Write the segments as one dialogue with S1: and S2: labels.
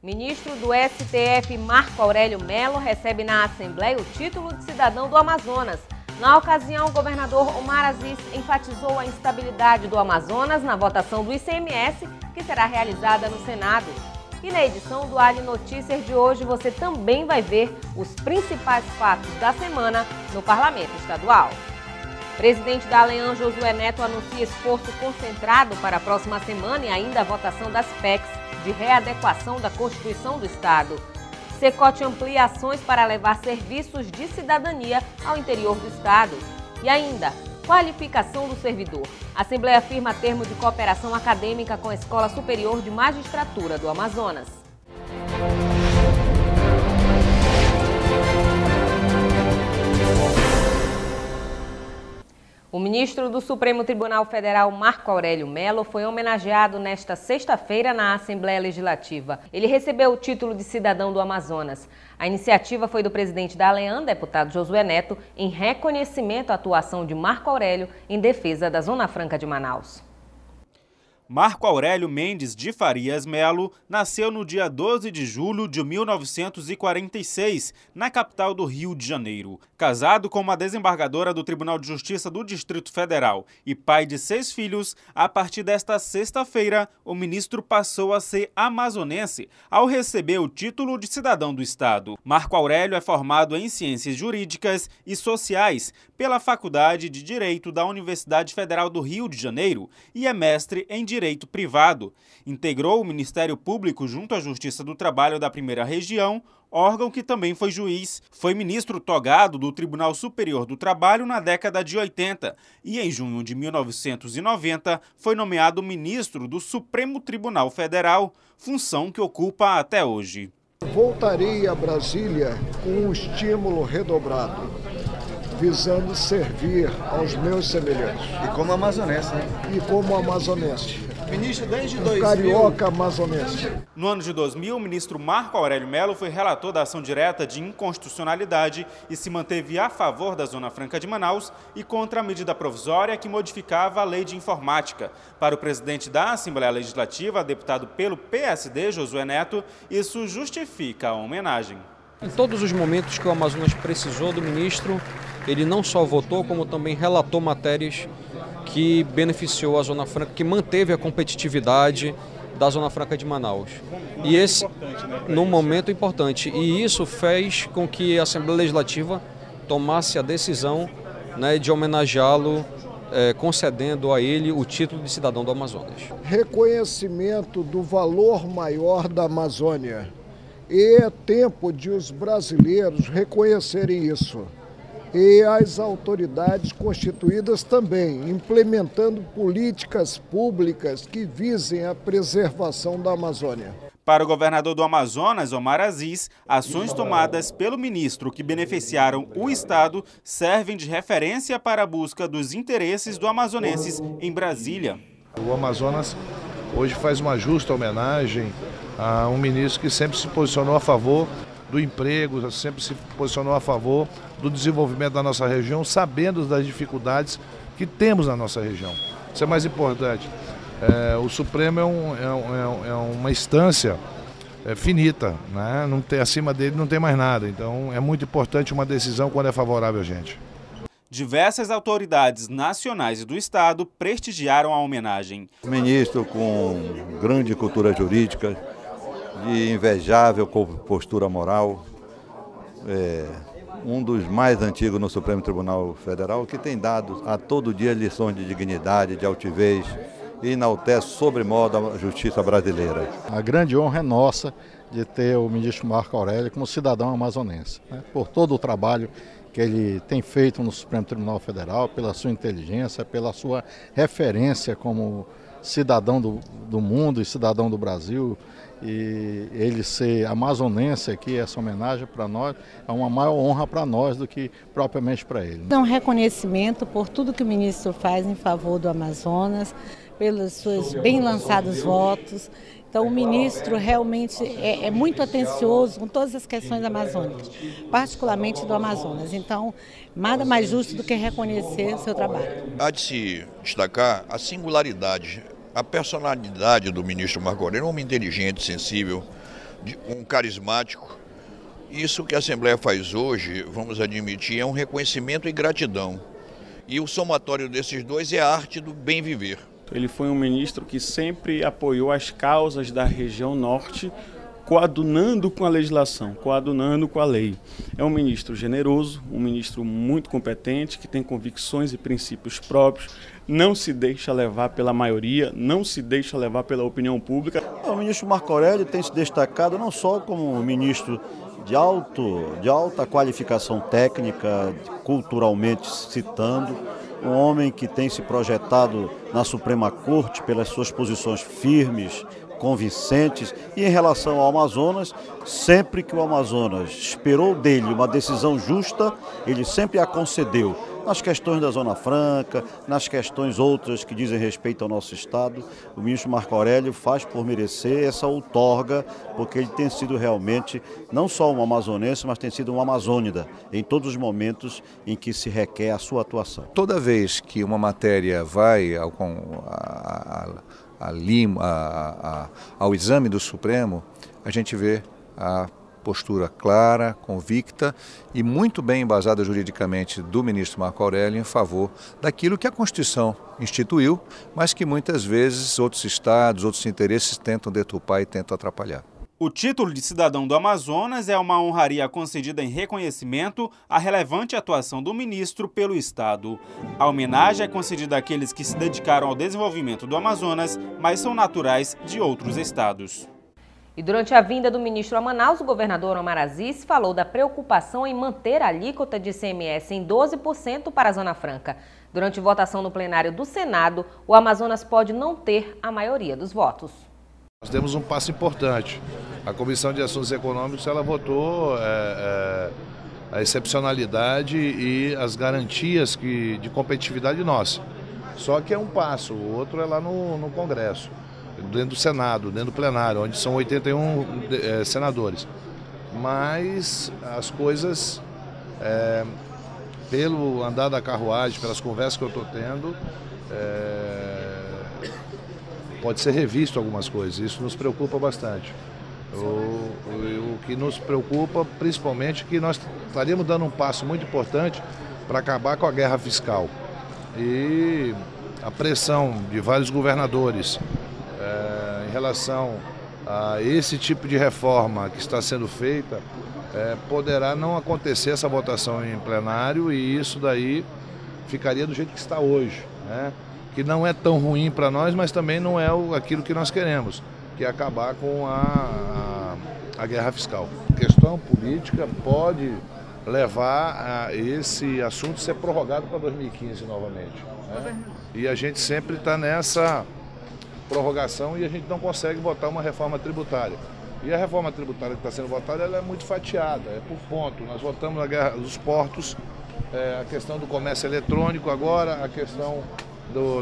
S1: Ministro do STF, Marco Aurélio Mello, recebe na Assembleia o título de cidadão do Amazonas. Na ocasião, o governador Omar Aziz enfatizou a instabilidade do Amazonas na votação do ICMS, que será realizada no Senado. E na edição do Ali Notícias de hoje, você também vai ver os principais fatos da semana no Parlamento Estadual. Presidente da Alean, Josué Neto, anuncia esforço concentrado para a próxima semana e ainda a votação das PECs de readequação da Constituição do Estado. Cecote amplia ações para levar serviços de cidadania ao interior do Estado. E ainda, qualificação do servidor. A Assembleia firma termo de cooperação acadêmica com a Escola Superior de Magistratura do Amazonas. O ministro do Supremo Tribunal Federal, Marco Aurélio Mello, foi homenageado nesta sexta-feira na Assembleia Legislativa. Ele recebeu o título de cidadão do Amazonas. A iniciativa foi do presidente da Alean, deputado Josué Neto, em reconhecimento à atuação de Marco Aurélio em defesa da Zona Franca de Manaus.
S2: Marco Aurélio Mendes de Farias Melo nasceu no dia 12 de julho de 1946, na capital do Rio de Janeiro. Casado com uma desembargadora do Tribunal de Justiça do Distrito Federal e pai de 6 filhos, a partir desta sexta-feira, o ministro passou a ser amazonense ao receber o título de cidadão do Estado. Marco Aurélio é formado em Ciências Jurídicas e Sociais pela Faculdade de Direito da Universidade Federal do Rio de Janeiro e é mestre em Direito Privado. Integrou o Ministério Público junto à Justiça do Trabalho da Primeira Região, órgão que também foi juiz. Foi ministro togado do Tribunal Superior do Trabalho na década de 80 e, em junho de 1990, foi nomeado ministro do Supremo Tribunal Federal, função que ocupa até hoje.
S3: Voltarei a Brasília com um estímulo redobrado, visando servir aos meus semelhantes.
S4: E como amazonense, né?
S3: E como amazonense.
S4: Ministro, desde 2000...
S3: Carioca amazonense.
S2: No ano de 2000, o ministro Marco Aurélio Mello foi relator da ação direta de inconstitucionalidade e se manteve a favor da Zona Franca de Manaus e contra a medida provisória que modificava a lei de informática. Para o presidente da Assembleia Legislativa, deputado pelo PSD, Josué Neto, isso justifica a homenagem.
S5: Em todos os momentos que o Amazonas precisou do ministro, ele não só votou, como também relatou matérias que beneficiou a Zona Franca, que manteve a competitividade da Zona Franca de Manaus. E esse, num momento importante. E isso fez com que a Assembleia Legislativa tomasse a decisão, né, de homenageá-lo, concedendo a ele o título de cidadão do Amazonas.
S3: Reconhecimento do valor maior da Amazônia. E é tempo de os brasileiros reconhecerem isso. E as autoridades constituídas também, implementando políticas públicas que visem a preservação da Amazônia.
S2: Para o governador do Amazonas, Omar Aziz, ações tomadas pelo ministro que beneficiaram o Estado servem de referência para a busca dos interesses do amazonenses em Brasília.
S6: O Amazonas hoje faz uma justa homenagem a um ministro que sempre se posicionou a favor do emprego, sempre se posicionou a favor do desenvolvimento da nossa região, sabendo das dificuldades que temos na nossa região. Isso é mais importante. O Supremo é uma instância finita, né? Não tem, acima dele não tem mais nada, então é muito importante uma decisão quando é favorável a gente.
S2: Diversas autoridades nacionais e do Estado prestigiaram a homenagem.
S7: Ministro com grande cultura jurídica, de invejável postura moral, um dos mais antigos no Supremo Tribunal Federal, que tem dado a todo dia lições de dignidade, de altivez e enaltece sobremodo a justiça brasileira.
S8: A grande honra é nossa de ter o ministro Marco Aurélio como cidadão amazonense, né, por todo o trabalho que ele tem feito no Supremo Tribunal Federal, pela sua inteligência, pela sua referência como cidadão do mundo e cidadão do Brasil. E ele ser amazonense aqui, essa homenagem para nós, é uma maior honra para nós do que propriamente para ele.
S9: É um reconhecimento por tudo que o ministro faz em favor do Amazonas, pelos seus bem lançados votos. Então o ministro realmente é muito atencioso com todas as questões amazônicas, particularmente do Amazonas. Então, nada mais justo do que reconhecer o seu trabalho.
S10: Há de se destacar a singularidade, a personalidade do ministro Marco Aurélio, um homem inteligente, sensível, um carismático. Isso que a Assembleia faz hoje, vamos admitir, é um reconhecimento e gratidão. E o somatório desses dois é a arte do bem viver.
S11: Ele foi um ministro que sempre apoiou as causas da região norte, coadunando com a legislação, coadunando com a lei. É um ministro generoso, um ministro muito competente, que tem convicções e princípios próprios, não se deixa levar pela maioria, não se deixa levar pela opinião pública.
S12: O ministro Marco Aurélio tem se destacado não só como um ministro de alta qualificação técnica, culturalmente citando, um homem que tem se projetado na Suprema Corte pelas suas posições firmes, convincentes, e em relação ao Amazonas, sempre que o Amazonas esperou dele uma decisão justa, ele sempre a concedeu. Nas questões da Zona Franca, nas questões outras que dizem respeito ao nosso Estado, o ministro Marco Aurélio faz por merecer essa outorga, porque ele tem sido realmente não só um amazonense, mas tem sido um amazônida em todos os momentos em que se requer a sua atuação.
S13: Toda vez que uma matéria vai ao exame do Supremo, a gente vê a postura clara, convicta e muito bem embasada juridicamente do ministro Marco Aurélio em favor daquilo que a Constituição instituiu, mas que muitas vezes outros estados, outros interesses tentam deturpar e tentam atrapalhar.
S2: O título de cidadão do Amazonas é uma honraria concedida em reconhecimento à relevante atuação do ministro pelo Estado. A homenagem é concedida àqueles que se dedicaram ao desenvolvimento do Amazonas, mas são naturais de outros estados.
S1: E durante a vinda do ministro a Manaus, o governador Omar Aziz falou da preocupação em manter a alíquota de ICMS em 12% para a Zona Franca. Durante votação no plenário do Senado, o Amazonas pode não ter a maioria dos votos.
S6: Nós temos um passo importante. A Comissão de Assuntos Econômicos ela votou a excepcionalidade e as garantias de competitividade nossa. Só que é um passo, o outro é lá no Congresso, dentro do Senado, dentro do plenário, onde são 81 senadores. Mas as coisas, pelo andar da carruagem, pelas conversas que eu estou tendo, pode ser revisto algumas coisas. Isso nos preocupa bastante. O que nos preocupa, principalmente, é que nós estaríamos dando um passo muito importante para acabar com a guerra fiscal. E a pressão de vários governadores em relação a esse tipo de reforma que está sendo feita, poderá não acontecer essa votação em plenário e isso daí ficaria do jeito que está hoje, né? Que não é tão ruim para nós, mas também não é aquilo que nós queremos, que é acabar com a guerra fiscal. A questão política pode levar a esse assunto ser prorrogado para 2015 novamente, né? E a gente sempre está nessa prorrogação e a gente não consegue votar uma reforma tributária. E a reforma tributária que está sendo votada ela é muito fatiada, é por ponto. Nós votamos na guerra dos portos, a questão do comércio eletrônico agora, a questão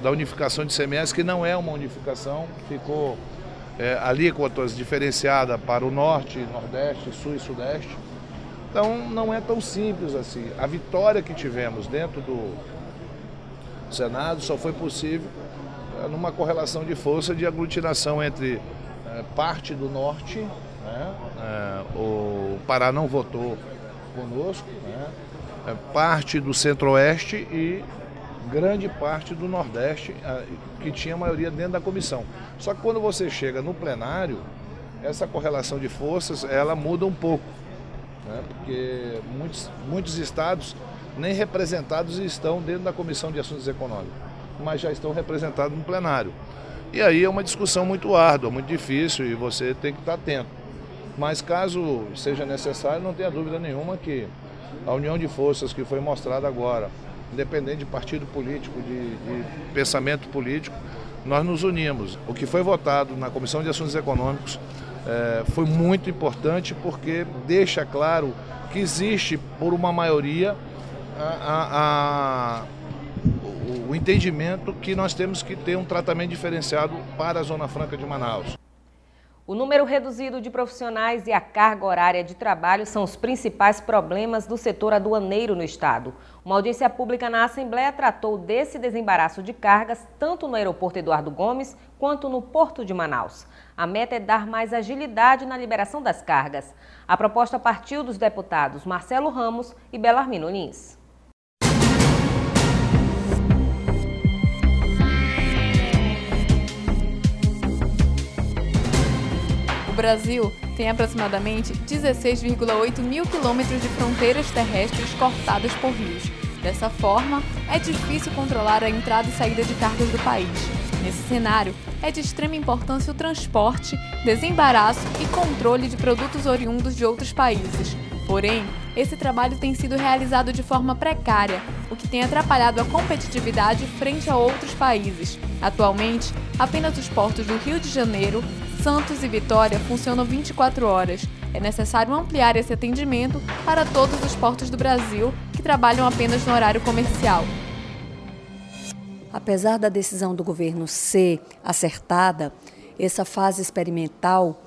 S6: da unificação de ICMS, que não é uma unificação, ficou alíquotas diferenciada para o norte, nordeste, sul e sudeste. Então não é tão simples assim. A vitória que tivemos dentro do Senado só foi possível numa correlação de força de aglutinação entre parte do norte, né? O Pará não votou conosco, né? Parte do centro-oeste e grande parte do nordeste, que tinha maioria dentro da comissão. Só que quando você chega no plenário, essa correlação de forças ela muda um pouco, né? Porque muitos estados nem representados estão dentro da Comissão de Assuntos Econômicos, mas já estão representados no plenário. E aí é uma discussão muito árdua, muito difícil e você tem que estar atento. Mas caso seja necessário, não tenha dúvida nenhuma que a união de forças que foi mostrada agora, independente de partido político, de pensamento político, nós nos unimos. O que foi votado na Comissão de Assuntos Econômicos foi muito importante porque deixa claro que existe, por uma maioria, o entendimento que nós temos que ter um tratamento diferenciado para a Zona Franca de Manaus.
S1: O número reduzido de profissionais e a carga horária de trabalho são os principais problemas do setor aduaneiro no estado. Uma audiência pública na Assembleia tratou desse desembaraço de cargas tanto no aeroporto Eduardo Gomes quanto no Porto de Manaus. A meta é dar mais agilidade na liberação das cargas. A proposta partiu dos deputados Marcelo Ramos e Belarmino Lins.
S14: O Brasil tem aproximadamente 16,8 mil quilômetros de fronteiras terrestres cortadas por rios. Dessa forma, é difícil controlar a entrada e saída de cargas do país. Nesse cenário, é de extrema importância o transporte, desembaraço e controle de produtos oriundos de outros países. Porém, esse trabalho tem sido realizado de forma precária, o que tem atrapalhado a competitividade frente a outros países. Atualmente, apenas os portos do Rio de Janeiro, Santos e Vitória funcionam 24 horas. É necessário ampliar esse atendimento para todos os portos do Brasil que trabalham apenas no horário comercial.
S15: Apesar da decisão do governo ser acertada, essa fase experimental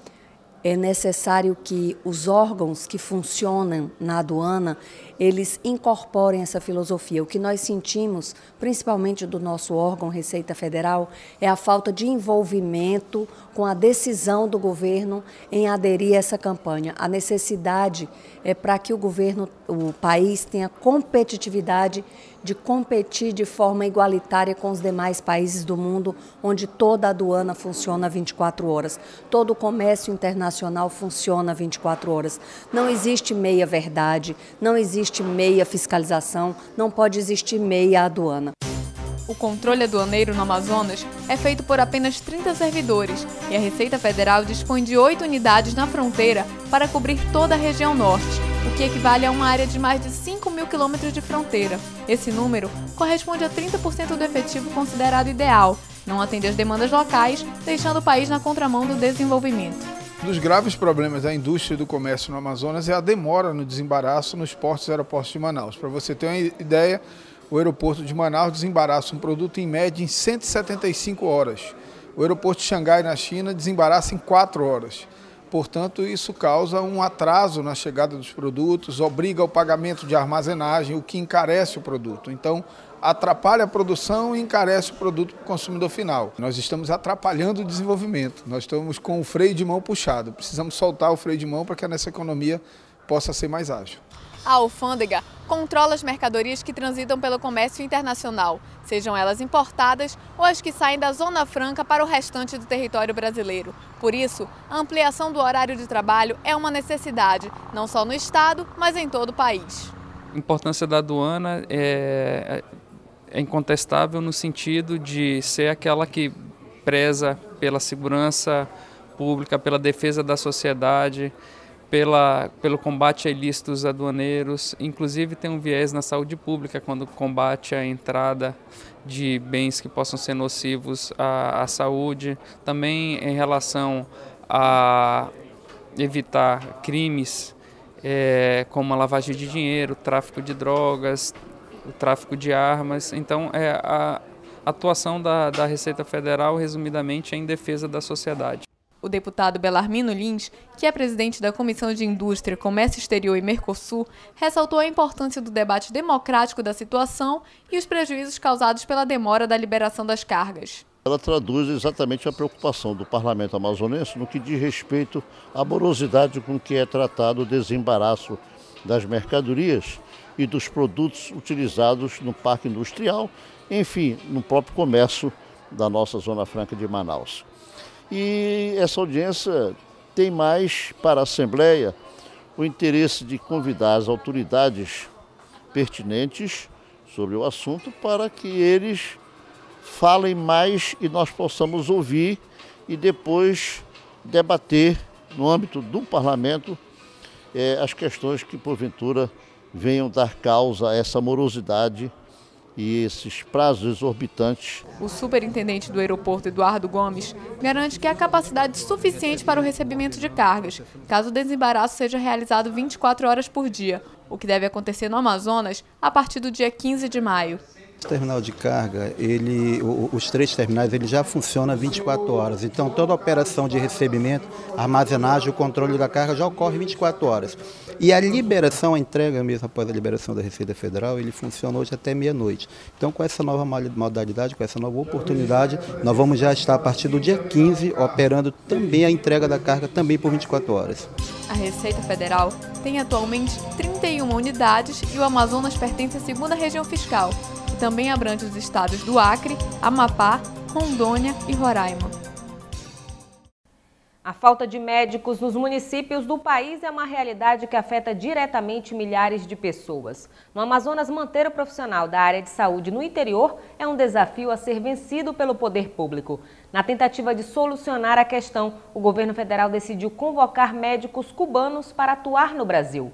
S15: é necessário que os órgãos que funcionam na aduana, eles incorporem essa filosofia. O que nós sentimos, principalmente do nosso órgão Receita Federal, é a falta de envolvimento com a decisão do governo em aderir a essa campanha. A necessidade é para que o país tenha competitividade de competir de forma igualitária com os demais países do mundo, onde toda a aduana funciona 24 horas. Todo o comércio internacional funciona 24 horas. Não existe meia-verdade, não existe meia fiscalização, não pode existir meia aduana.
S14: O controle aduaneiro no Amazonas é feito por apenas 30 servidores e a Receita Federal dispõe de 8 unidades na fronteira para cobrir toda a região norte, o que equivale a uma área de mais de 5 mil quilômetros de fronteira. Esse número corresponde a 30% do efetivo considerado ideal, não atende às demandas locais, deixando o país na contramão do desenvolvimento.
S16: Um dos graves problemas da indústria e do comércio no Amazonas é a demora no desembaraço nos portos e aeroportos de Manaus. Para você ter uma ideia, o aeroporto de Manaus desembaraça um produto em média em 175 horas. O aeroporto de Xangai, na China, desembaraça em 4 horas. Portanto, isso causa um atraso na chegada dos produtos, obriga ao pagamento de armazenagem, o que encarece o produto. Então, atrapalha a produção e encarece o produto para o consumidor final. Nós estamos atrapalhando o desenvolvimento, nós estamos com o freio de mão puxado. Precisamos soltar o freio de mão para que a nossa economia possa ser mais ágil.
S14: A alfândega controla as mercadorias que transitam pelo comércio internacional, sejam elas importadas ou as que saem da Zona Franca para o restante do território brasileiro. Por isso, a ampliação do horário de trabalho é uma necessidade, não só no estado, mas em todo o país.
S17: A importância da aduana é incontestável no sentido de ser aquela que preza pela segurança pública, pela defesa da sociedade, pelo combate a ilícitos aduaneiros, inclusive tem um viés na saúde pública quando combate a entrada de bens que possam ser nocivos à saúde, também em relação a evitar crimes como a lavagem de dinheiro, o tráfico de drogas, o tráfico de armas. Então, a atuação da Receita Federal, resumidamente, é em defesa da sociedade.
S14: O deputado Belarmino Lins, que é presidente da Comissão de Indústria, Comércio Exterior e Mercosul, ressaltou a importância do debate democrático da situação e os prejuízos causados pela demora da liberação das cargas.
S18: Ela traduz exatamente a preocupação do parlamento amazonense no que diz respeito à morosidade com que é tratado o desembaraço das mercadorias e dos produtos utilizados no parque industrial, enfim, no próprio comércio da nossa Zona Franca de Manaus. E essa audiência tem mais para a Assembleia o interesse de convidar as autoridades pertinentes sobre o assunto para que eles falem mais e nós possamos ouvir e depois debater no âmbito do parlamento as questões que porventura venham dar causa a essa morosidade e esses prazos exorbitantes.
S14: O superintendente do aeroporto, Eduardo Gomes, garante que há capacidade suficiente para o recebimento de cargas, caso o desembaraço seja realizado 24 horas por dia, o que deve acontecer no Amazonas a partir do dia 15 de maio.
S19: O terminal de carga, os 3 terminais, ele já funciona 24 horas. Então, toda a operação de recebimento, armazenagem e o controle da carga já ocorre 24 horas. E a liberação, a entrega mesmo após a liberação da Receita Federal, ele funciona hoje até meia-noite. Então, com essa nova modalidade, com essa nova oportunidade, nós vamos já estar a partir do dia 15 operando também a entrega da carga também por 24 horas.
S14: A Receita Federal tem atualmente 31 unidades e o Amazonas pertence à 2ª região fiscal, que também abrange os estados do Acre, Amapá, Rondônia e Roraima.
S1: A falta de médicos nos municípios do país é uma realidade que afeta diretamente milhares de pessoas. No Amazonas, manter o profissional da área de saúde no interior é um desafio a ser vencido pelo poder público. Na tentativa de solucionar a questão, o governo federal decidiu convocar médicos cubanos para atuar no Brasil.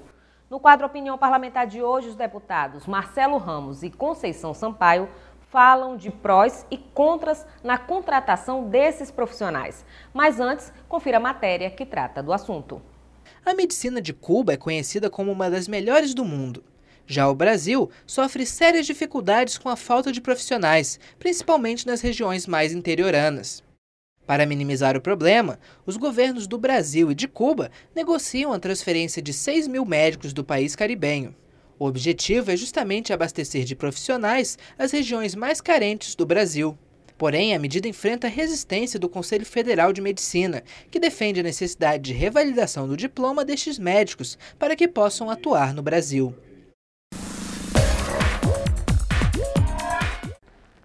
S1: No quadro Opinião Parlamentar de hoje, os deputados Marcelo Ramos e Conceição Sampaio falam de prós e contras na contratação desses profissionais. Mas antes, confira a matéria que trata do assunto.
S20: A medicina de Cuba é conhecida como uma das melhores do mundo. Já o Brasil sofre sérias dificuldades com a falta de profissionais, principalmente nas regiões mais interioranas. Para minimizar o problema, os governos do Brasil e de Cuba negociam a transferência de 6.000 médicos do país caribenho. O objetivo é justamente abastecer de profissionais as regiões mais carentes do Brasil. Porém, a medida enfrenta a resistência do Conselho Federal de Medicina, que defende a necessidade de revalidação do diploma destes médicos para que possam atuar no Brasil.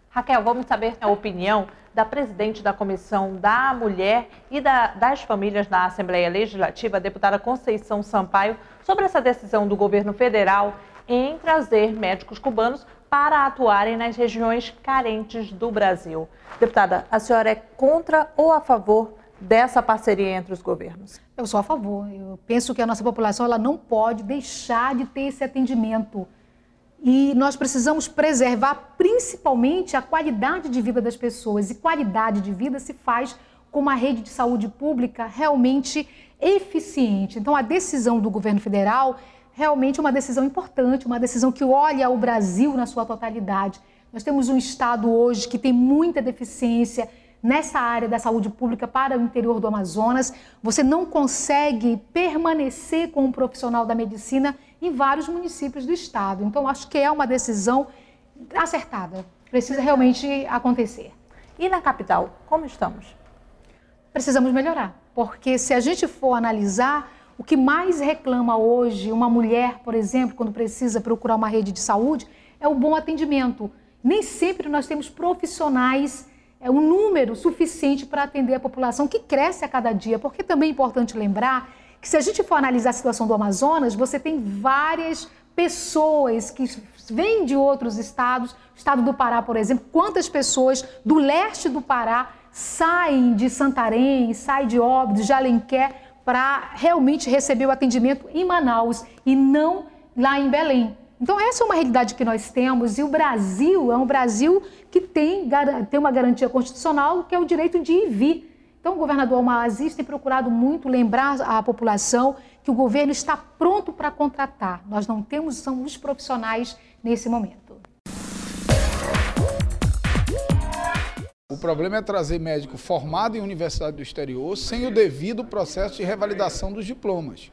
S21: Raquel, vamos saber a opinião da presidente da Comissão da Mulher e das Famílias da Assembleia Legislativa, a deputada Conceição Sampaio, sobre essa decisão do governo federal em trazer médicos cubanos para atuarem nas regiões carentes do Brasil. Deputada, a senhora é contra ou a favor dessa parceria entre os governos?
S22: Eu sou a favor. Eu penso que a nossa população ela não pode deixar de ter esse atendimento. E nós precisamos preservar principalmente a qualidade de vida das pessoas. E qualidade de vida se faz com uma rede de saúde pública realmente eficiente. Então, a decisão do governo federal realmente é uma decisão importante, uma decisão que olha o Brasil na sua totalidade. Nós temos um estado hoje que tem muita deficiência nessa área da saúde pública para o interior do Amazonas. Você não consegue permanecer com um profissional da medicina em vários municípios do estado. Então, acho que é uma decisão acertada. Precisa realmente acontecer.
S21: E na capital, como estamos?
S22: Precisamos melhorar, porque se a gente for analisar, o que mais reclama hoje uma mulher, por exemplo, quando precisa procurar uma rede de saúde, é o bom atendimento. Nem sempre nós temos profissionais, um número suficiente para atender a população, que cresce a cada dia, porque também é importante lembrar que se a gente for analisar a situação do Amazonas, você tem várias pessoas que vêm de outros estados, o estado do Pará, por exemplo, quantas pessoas do leste do Pará saem de Santarém, saem de Óbidos, de Alenquer, para realmente receber o atendimento em Manaus e não lá em Belém. Então essa é uma realidade que nós temos e o Brasil é um Brasil que tem uma garantia constitucional que é o direito de ir e vir. Então o governador Omar Aziz tem procurado muito lembrar à população que o governo está pronto para contratar. Nós não temos, são os profissionais nesse momento.
S16: O problema é trazer médico formado em universidade do exterior sem o devido processo de revalidação dos diplomas.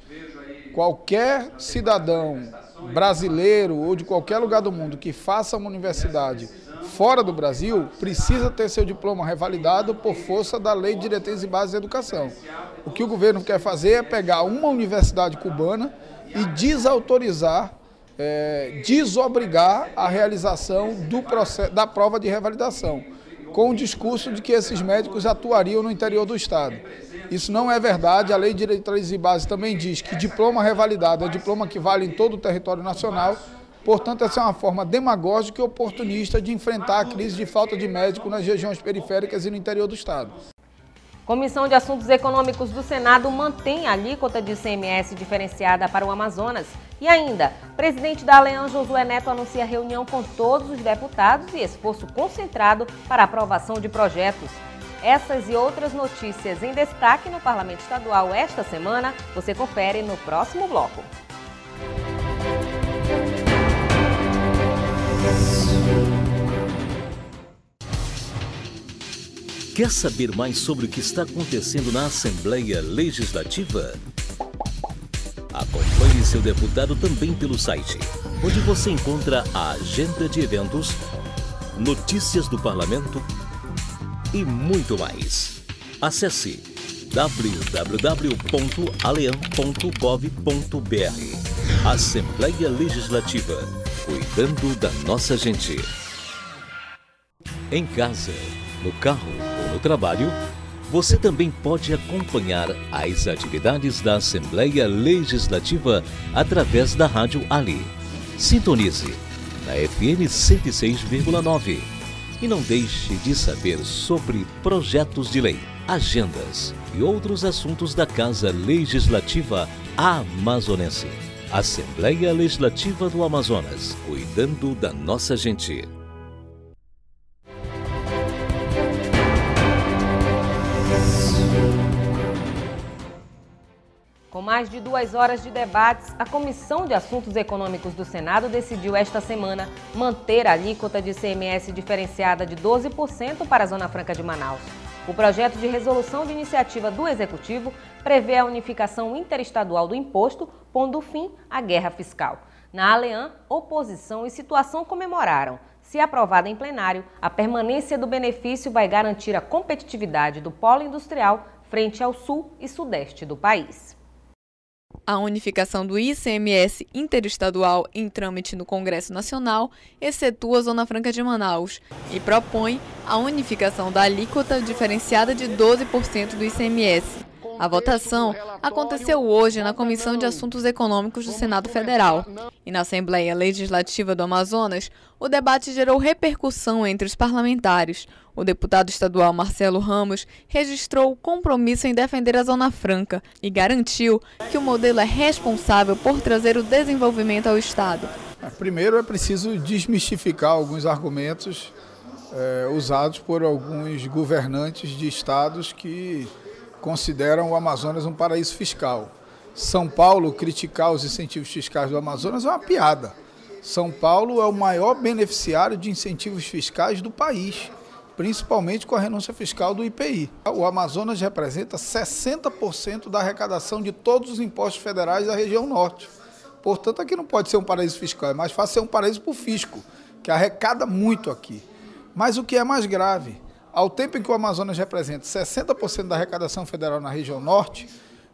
S16: Qualquer cidadão brasileiro ou de qualquer lugar do mundo que faça uma universidade fora do Brasil precisa ter seu diploma revalidado por força da Lei de Diretrizes e Bases da Educação. O que o governo quer fazer é pegar uma universidade cubana e desautorizar, desobrigar a realização da prova de revalidação, com o discurso de que esses médicos atuariam no interior do estado. Isso não é verdade, a Lei de Diretrizes e Bases também diz que diploma revalidado é diploma que vale em todo o território nacional, portanto essa é uma forma demagógica e oportunista de enfrentar a crise de falta de médico nas regiões periféricas e no interior do estado.
S1: Comissão de Assuntos Econômicos do Senado mantém a alíquota de ICMS diferenciada para o Amazonas. E ainda, presidente da Alean, Josué Neto, anuncia reunião com todos os deputados e esforço concentrado para a aprovação de projetos. Essas e outras notícias em destaque no Parlamento Estadual esta semana, você confere no próximo bloco.
S4: Quer saber mais sobre o que está acontecendo na Assembleia Legislativa? Acompanhe seu deputado também pelo site, onde você encontra a agenda de eventos, notícias do parlamento e muito mais. Acesse www.aleam.gov.br. Assembleia Legislativa, cuidando da nossa gente. Em casa, no carro ou no trabalho, você também pode acompanhar as atividades da Assembleia Legislativa através da Rádio Ali. Sintonize na FM 106,9 e não deixe de saber sobre projetos de lei, agendas e outros assuntos da Casa Legislativa Amazonense. Assembleia Legislativa do Amazonas, cuidando da nossa gente.
S1: Com mais de 2 horas de debates, a Comissão de Assuntos Econômicos do Senado decidiu esta semana manter a alíquota de ICMS diferenciada de 12% para a Zona Franca de Manaus. O projeto de resolução de iniciativa do Executivo prevê a unificação interestadual do imposto, pondo fim à guerra fiscal. Na Aleam, oposição e situação comemoraram. Se aprovada em plenário, a permanência do benefício vai garantir a competitividade do polo industrial frente ao sul e sudeste do país.
S14: A unificação do ICMS interestadual em trâmite no Congresso Nacional excetua a Zona Franca de Manaus e propõe a unificação da alíquota diferenciada de 12% do ICMS. A votação aconteceu hoje na Comissão de Assuntos Econômicos do Senado Federal. E na Assembleia Legislativa do Amazonas, o debate gerou repercussão entre os parlamentares. O deputado estadual Marcelo Ramos registrou o compromisso em defender a Zona Franca e garantiu que o modelo é responsável por trazer o desenvolvimento ao Estado.
S16: Primeiro é preciso desmistificar alguns argumentos usados por alguns governantes de estados que consideram o Amazonas um paraíso fiscal. São Paulo criticar os incentivos fiscais do Amazonas é uma piada. São Paulo é o maior beneficiário de incentivos fiscais do país, principalmente com a renúncia fiscal do IPI. O Amazonas representa 60% da arrecadação de todos os impostos federais da região norte. Portanto, aqui não pode ser um paraíso fiscal, é mais fácil ser um paraíso para o fisco, que arrecada muito aqui. Mas o que é mais grave, ao tempo em que o Amazonas representa 60% da arrecadação federal na região norte,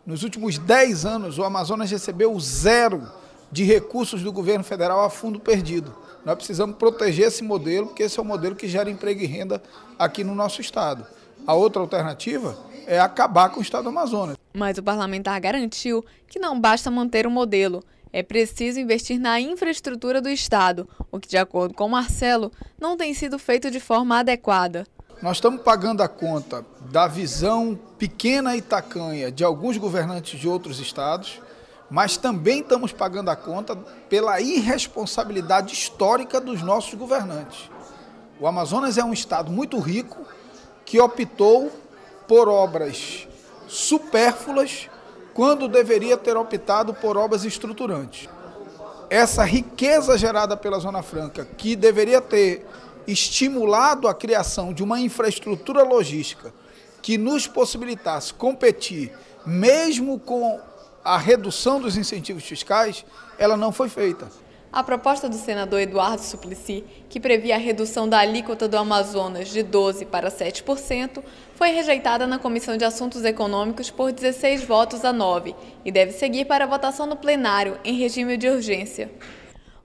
S16: nos últimos 10 anos o Amazonas recebeu 0 de recursos do governo federal a fundo perdido. Nós precisamos proteger esse modelo, porque esse é o modelo que gera emprego e renda aqui no nosso estado. A outra alternativa é acabar com o estado do Amazonas.
S14: Mas o parlamentar garantiu que não basta manter o modelo. É preciso investir na infraestrutura do estado, o que, de acordo com Marcelo, não tem sido feito de forma adequada.
S16: Nós estamos pagando a conta da visão pequena e tacanha de alguns governantes de outros estados, mas também estamos pagando a conta pela irresponsabilidade histórica dos nossos governantes. O Amazonas é um estado muito rico que optou por obras supérfluas quando deveria ter optado por obras estruturantes. Essa riqueza gerada pela Zona Franca, que deveria ter estimulado a criação de uma infraestrutura logística que nos possibilitasse competir, mesmo com a redução dos incentivos fiscais, ela não foi feita.
S14: A proposta do senador Eduardo Suplicy, que previa a redução da alíquota do Amazonas de 12% para 7%, foi rejeitada na Comissão de Assuntos Econômicos por 16 votos a 9 e deve seguir para votação no plenário, em regime de urgência.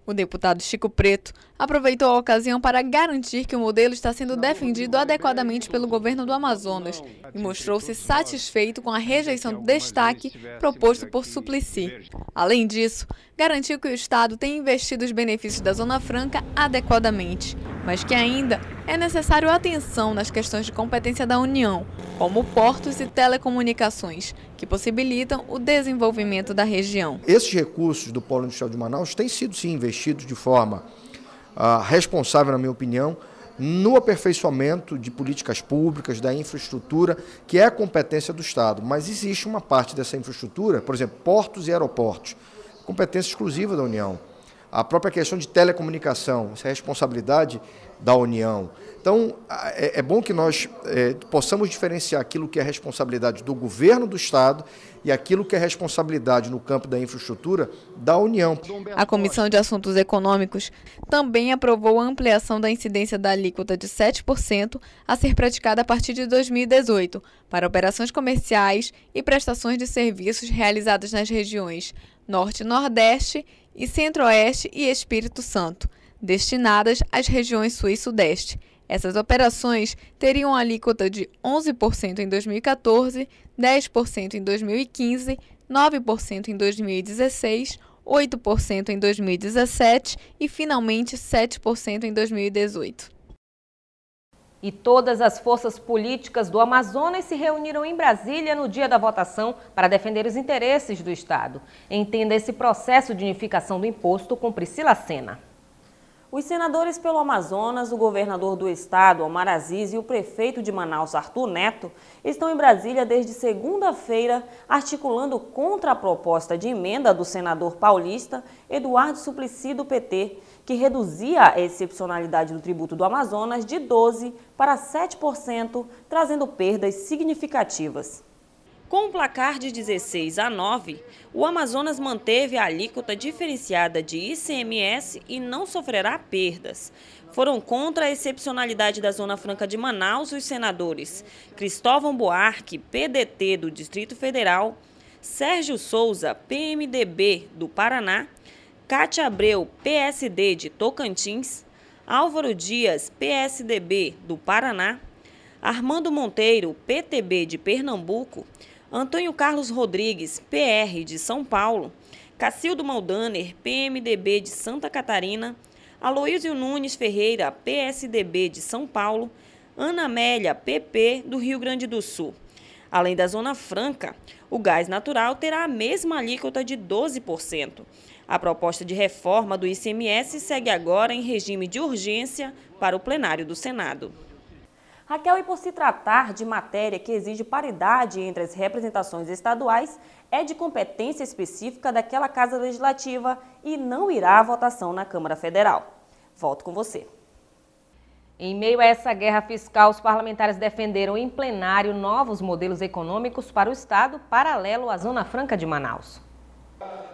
S14: O deputado Chico Preto aproveitou a ocasião para garantir que o modelo está sendo defendido adequadamente pelo governo do Amazonas e mostrou-se satisfeito com a rejeição do destaque proposto por Suplicy. Além disso, garantiu que o Estado tem investido os benefícios da Zona Franca adequadamente, mas que ainda é necessário atenção nas questões de competência da União, como portos e telecomunicações, que possibilitam o desenvolvimento da região.
S5: Esses recursos do Polo Industrial de Manaus têm sido, sim, investidos de forma responsável, na minha opinião, no aperfeiçoamento de políticas públicas, da infraestrutura, que é a competência do Estado. Mas existe uma parte dessa infraestrutura, por exemplo, portos e aeroportos, competência exclusiva da União. A própria questão de telecomunicação, isso é responsabilidade da União. Então, é bom que nós possamos diferenciar aquilo que é responsabilidade do governo do Estado e aquilo que é responsabilidade no campo da infraestrutura da União.
S14: A Comissão de Assuntos Econômicos também aprovou a ampliação da incidência da alíquota de 7% a ser praticada a partir de 2018 para operações comerciais e prestações de serviços realizadas nas regiões Norte e Nordeste e Centro-Oeste e Espírito Santo, destinadas às regiões Sul e Sudeste. Essas operações teriam alíquota de 11% em 2014, 10% em 2015, 9% em 2016, 8% em 2017 e, finalmente, 7% em 2018.
S1: E todas as forças políticas do Amazonas se reuniram em Brasília no dia da votação para defender os interesses do Estado. Entenda esse processo de unificação do imposto com Priscila Sena.
S3: Os senadores pelo Amazonas, o governador do estado, Omar Aziz, e o prefeito de Manaus, Arthur Neto, estão em Brasília desde segunda-feira, articulando contra a proposta de emenda do senador paulista Eduardo Suplicy, do PT, que reduzia a excepcionalidade do tributo do Amazonas de 12% para 7%, trazendo perdas significativas. Com um placar de 16-9, o Amazonas manteve a alíquota diferenciada de ICMS e não sofrerá perdas. Foram contra a excepcionalidade da Zona Franca de Manaus os senadores Cristóvão Buarque, PDT do Distrito Federal, Sérgio Souza, PMDB do Paraná, Cátia Abreu, PSD de Tocantins, Álvaro Dias, PSDB do Paraná, Armando Monteiro, PTB de Pernambuco, Antônio Carlos Rodrigues, PR de São Paulo, Cacildo Maldaner, PMDB de Santa Catarina, Aloísio Nunes Ferreira, PSDB de São Paulo, Ana Amélia, PP do Rio Grande do Sul. Além da Zona Franca, o gás natural terá a mesma alíquota de 12%. A proposta de reforma do ICMS segue agora em regime de urgência para o plenário do Senado. Raquel, e por se tratar de matéria que exige paridade entre as representações estaduais, é de competência específica daquela Casa Legislativa e não irá à votação na Câmara Federal. Volto com você.
S1: Em meio a essa guerra fiscal, os parlamentares defenderam em plenário novos modelos econômicos para o Estado, paralelo à Zona Franca de Manaus.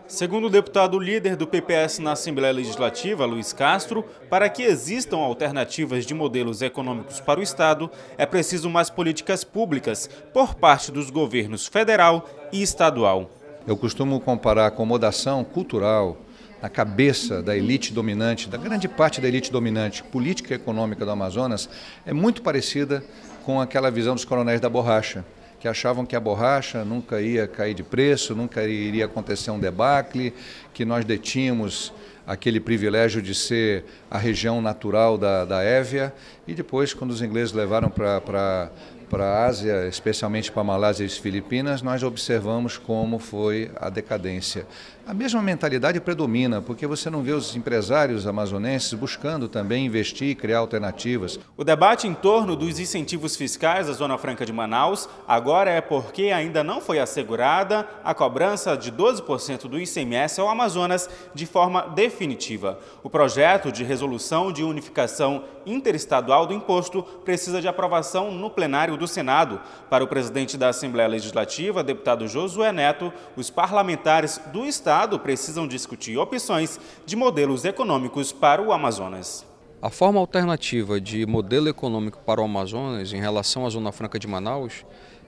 S2: Segundo o deputado líder do PPS na Assembleia Legislativa, Luiz Castro, para que existam alternativas de modelos econômicos para o Estado, é preciso mais políticas públicas por parte dos governos federal e estadual.
S13: Eu costumo comparar a acomodação cultural na cabeça da elite dominante, da grande parte da elite dominante política e econômica do Amazonas, é muito parecida com aquela visão dos coronéis da borracha, que achavam que a borracha nunca ia cair de preço, nunca iria acontecer um debacle, que nós detínhamos aquele privilégio de ser a região natural da Évia, e depois, quando os ingleses levaram para a Ásia, especialmente para a Malásia e as Filipinas, nós observamos como foi a decadência. A mesma mentalidade predomina, porque você não vê os empresários amazonenses buscando também investir e criar alternativas.
S2: O debate em torno dos incentivos fiscais da Zona Franca de Manaus agora é porque ainda não foi assegurada a cobrança de 12% do ICMS ao Amazonas de forma definitiva. O projeto de resolução de unificação interestadual do imposto precisa de aprovação no plenário do Senado. Para o presidente da Assembleia Legislativa, deputado Josué Neto, os parlamentares do Estado precisam discutir opções de modelos econômicos para o Amazonas.
S7: A forma alternativa de modelo econômico para o Amazonas em relação à Zona Franca de Manaus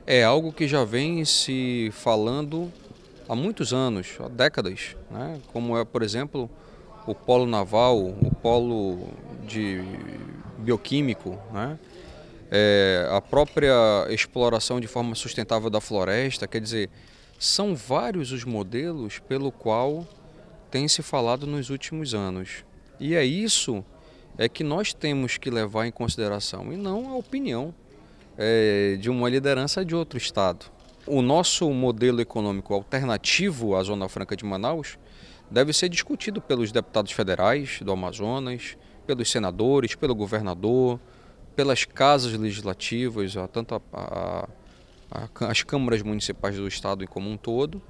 S7: é algo que já vem se falando há muitos anos, há décadas, né? Como é, por exemplo, o polo naval, o polo de bioquímico, né? A própria exploração de forma sustentável da floresta, quer dizer, são vários os modelos pelo qual tem se falado nos últimos anos. E é isso que nós temos que levar em consideração, e não a opinião de uma liderança de outro estado. O nosso modelo econômico alternativo à Zona Franca de Manaus deve ser discutido pelos deputados federais do Amazonas, pelos senadores, pelo governador, pelas casas legislativas, tanto as câmaras municipais do estado como um todo,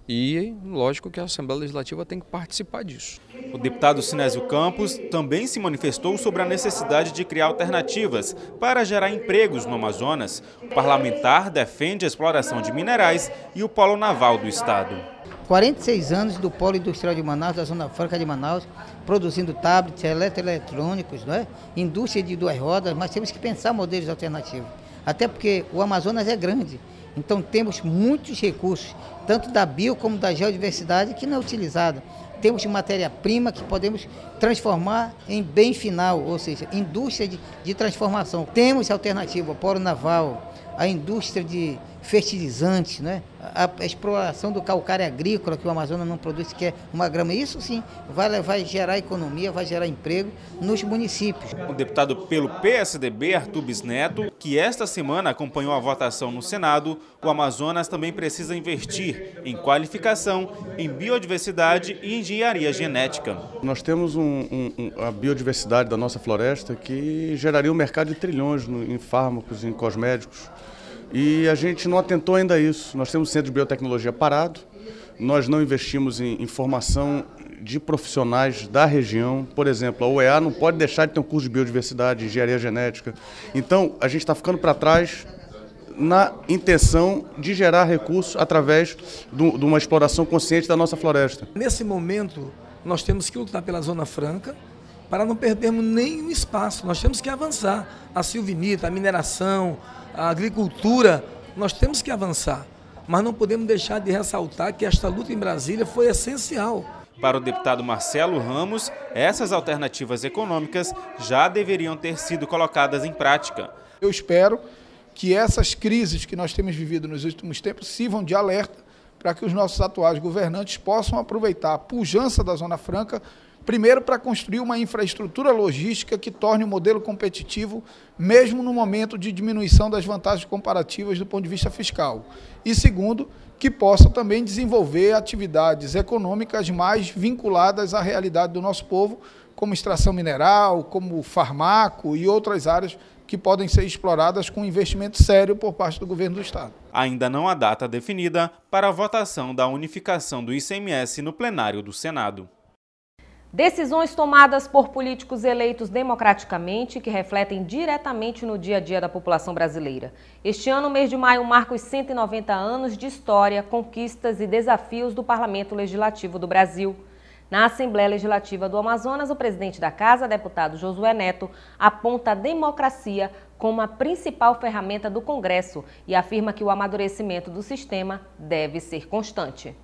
S7: E lógico que a Assembleia Legislativa tem que participar disso.
S2: O deputado Sinésio Campos também se manifestou sobre a necessidade de criar alternativas para gerar empregos no Amazonas. O parlamentar defende a exploração de minerais e o polo naval do estado.
S8: 46 anos do Polo Industrial de Manaus, da Zona Franca de Manaus, produzindo tablets, eletroeletrônicos, não é? Indústria de 2 rodas, mas temos que pensar modelos alternativos. Até porque o Amazonas é grande, então temos muitos recursos, tanto da bio como da geodiversidade, que não é utilizada. Temos matéria-prima que podemos transformar em bem final, ou seja, indústria de transformação. Temos alternativa, o polo naval, a indústria de fertilizantes, né? A exploração do calcário agrícola que o Amazonas não produz, que é uma grama. Isso sim vai gerar economia, vai gerar emprego nos municípios.
S2: O deputado pelo PSDB, Arthur Bisneto, que esta semana acompanhou a votação no Senado, o Amazonas também precisa investir em qualificação, em biodiversidade e engenharia genética.
S9: Nós temos a biodiversidade da nossa floresta que geraria um mercado de trilhões em fármacos, em cosméticos. E a gente não atentou ainda a isso. Nós temos um centro de biotecnologia parado, nós não investimos em formação de profissionais da região. Por exemplo, a UEA não pode deixar de ter um curso de biodiversidade, engenharia genética. Então, a gente está ficando para trás na intenção de gerar recursos através de uma exploração consciente da nossa floresta.
S23: Nesse momento, nós temos que lutar pela Zona Franca para não perdermos nenhum espaço. Nós temos que avançar. A silvinita, a mineração, a agricultura, nós temos que avançar, mas não podemos deixar de ressaltar que esta luta em Brasília foi essencial.
S2: Para o deputado Marcelo Ramos, essas alternativas econômicas já deveriam ter sido colocadas em prática.
S16: Eu espero que essas crises que nós temos vivido nos últimos tempos sirvam de alerta para que os nossos atuais governantes possam aproveitar a pujança da Zona Franca, primeiro, para construir uma infraestrutura logística que torne o modelo competitivo, mesmo no momento de diminuição das vantagens comparativas do ponto de vista fiscal. E segundo, que possa também desenvolver atividades econômicas mais vinculadas à realidade do nosso povo, como extração mineral, como farmaco e outras áreas que podem ser exploradas com investimento sério por parte do governo do estado.
S2: Ainda não há data definida para a votação da unificação do ICMS no plenário do Senado.
S1: Decisões tomadas por políticos eleitos democraticamente que refletem diretamente no dia a dia da população brasileira. Este ano, o mês de maio, marca os 190 anos de história, conquistas e desafios do Parlamento Legislativo do Brasil. Na Assembleia Legislativa do Amazonas, o presidente da Casa, deputado Josué Neto, aponta a democracia como a principal ferramenta do Congresso e afirma que o amadurecimento do sistema deve ser constante.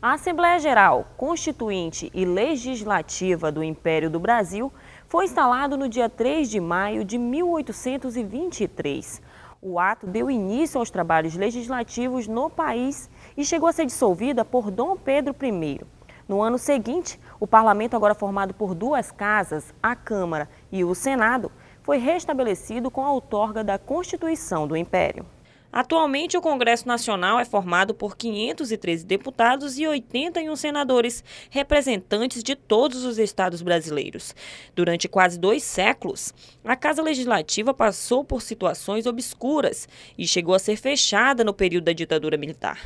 S3: A Assembleia Geral, Constituinte e Legislativa do Império do Brasil foi instalada no dia 3 de maio de 1823. O ato deu início aos trabalhos legislativos no país e chegou a ser dissolvida por Dom Pedro I. No ano seguinte, o parlamento, agora formado por 2 casas, a Câmara e o Senado, foi restabelecido com a outorga da Constituição do Império. Atualmente, o Congresso Nacional é formado por 513 deputados e 81 senadores, representantes de todos os estados brasileiros. Durante quase 2 séculos, a Casa Legislativa passou por situações obscuras e chegou a ser fechada no período da ditadura militar.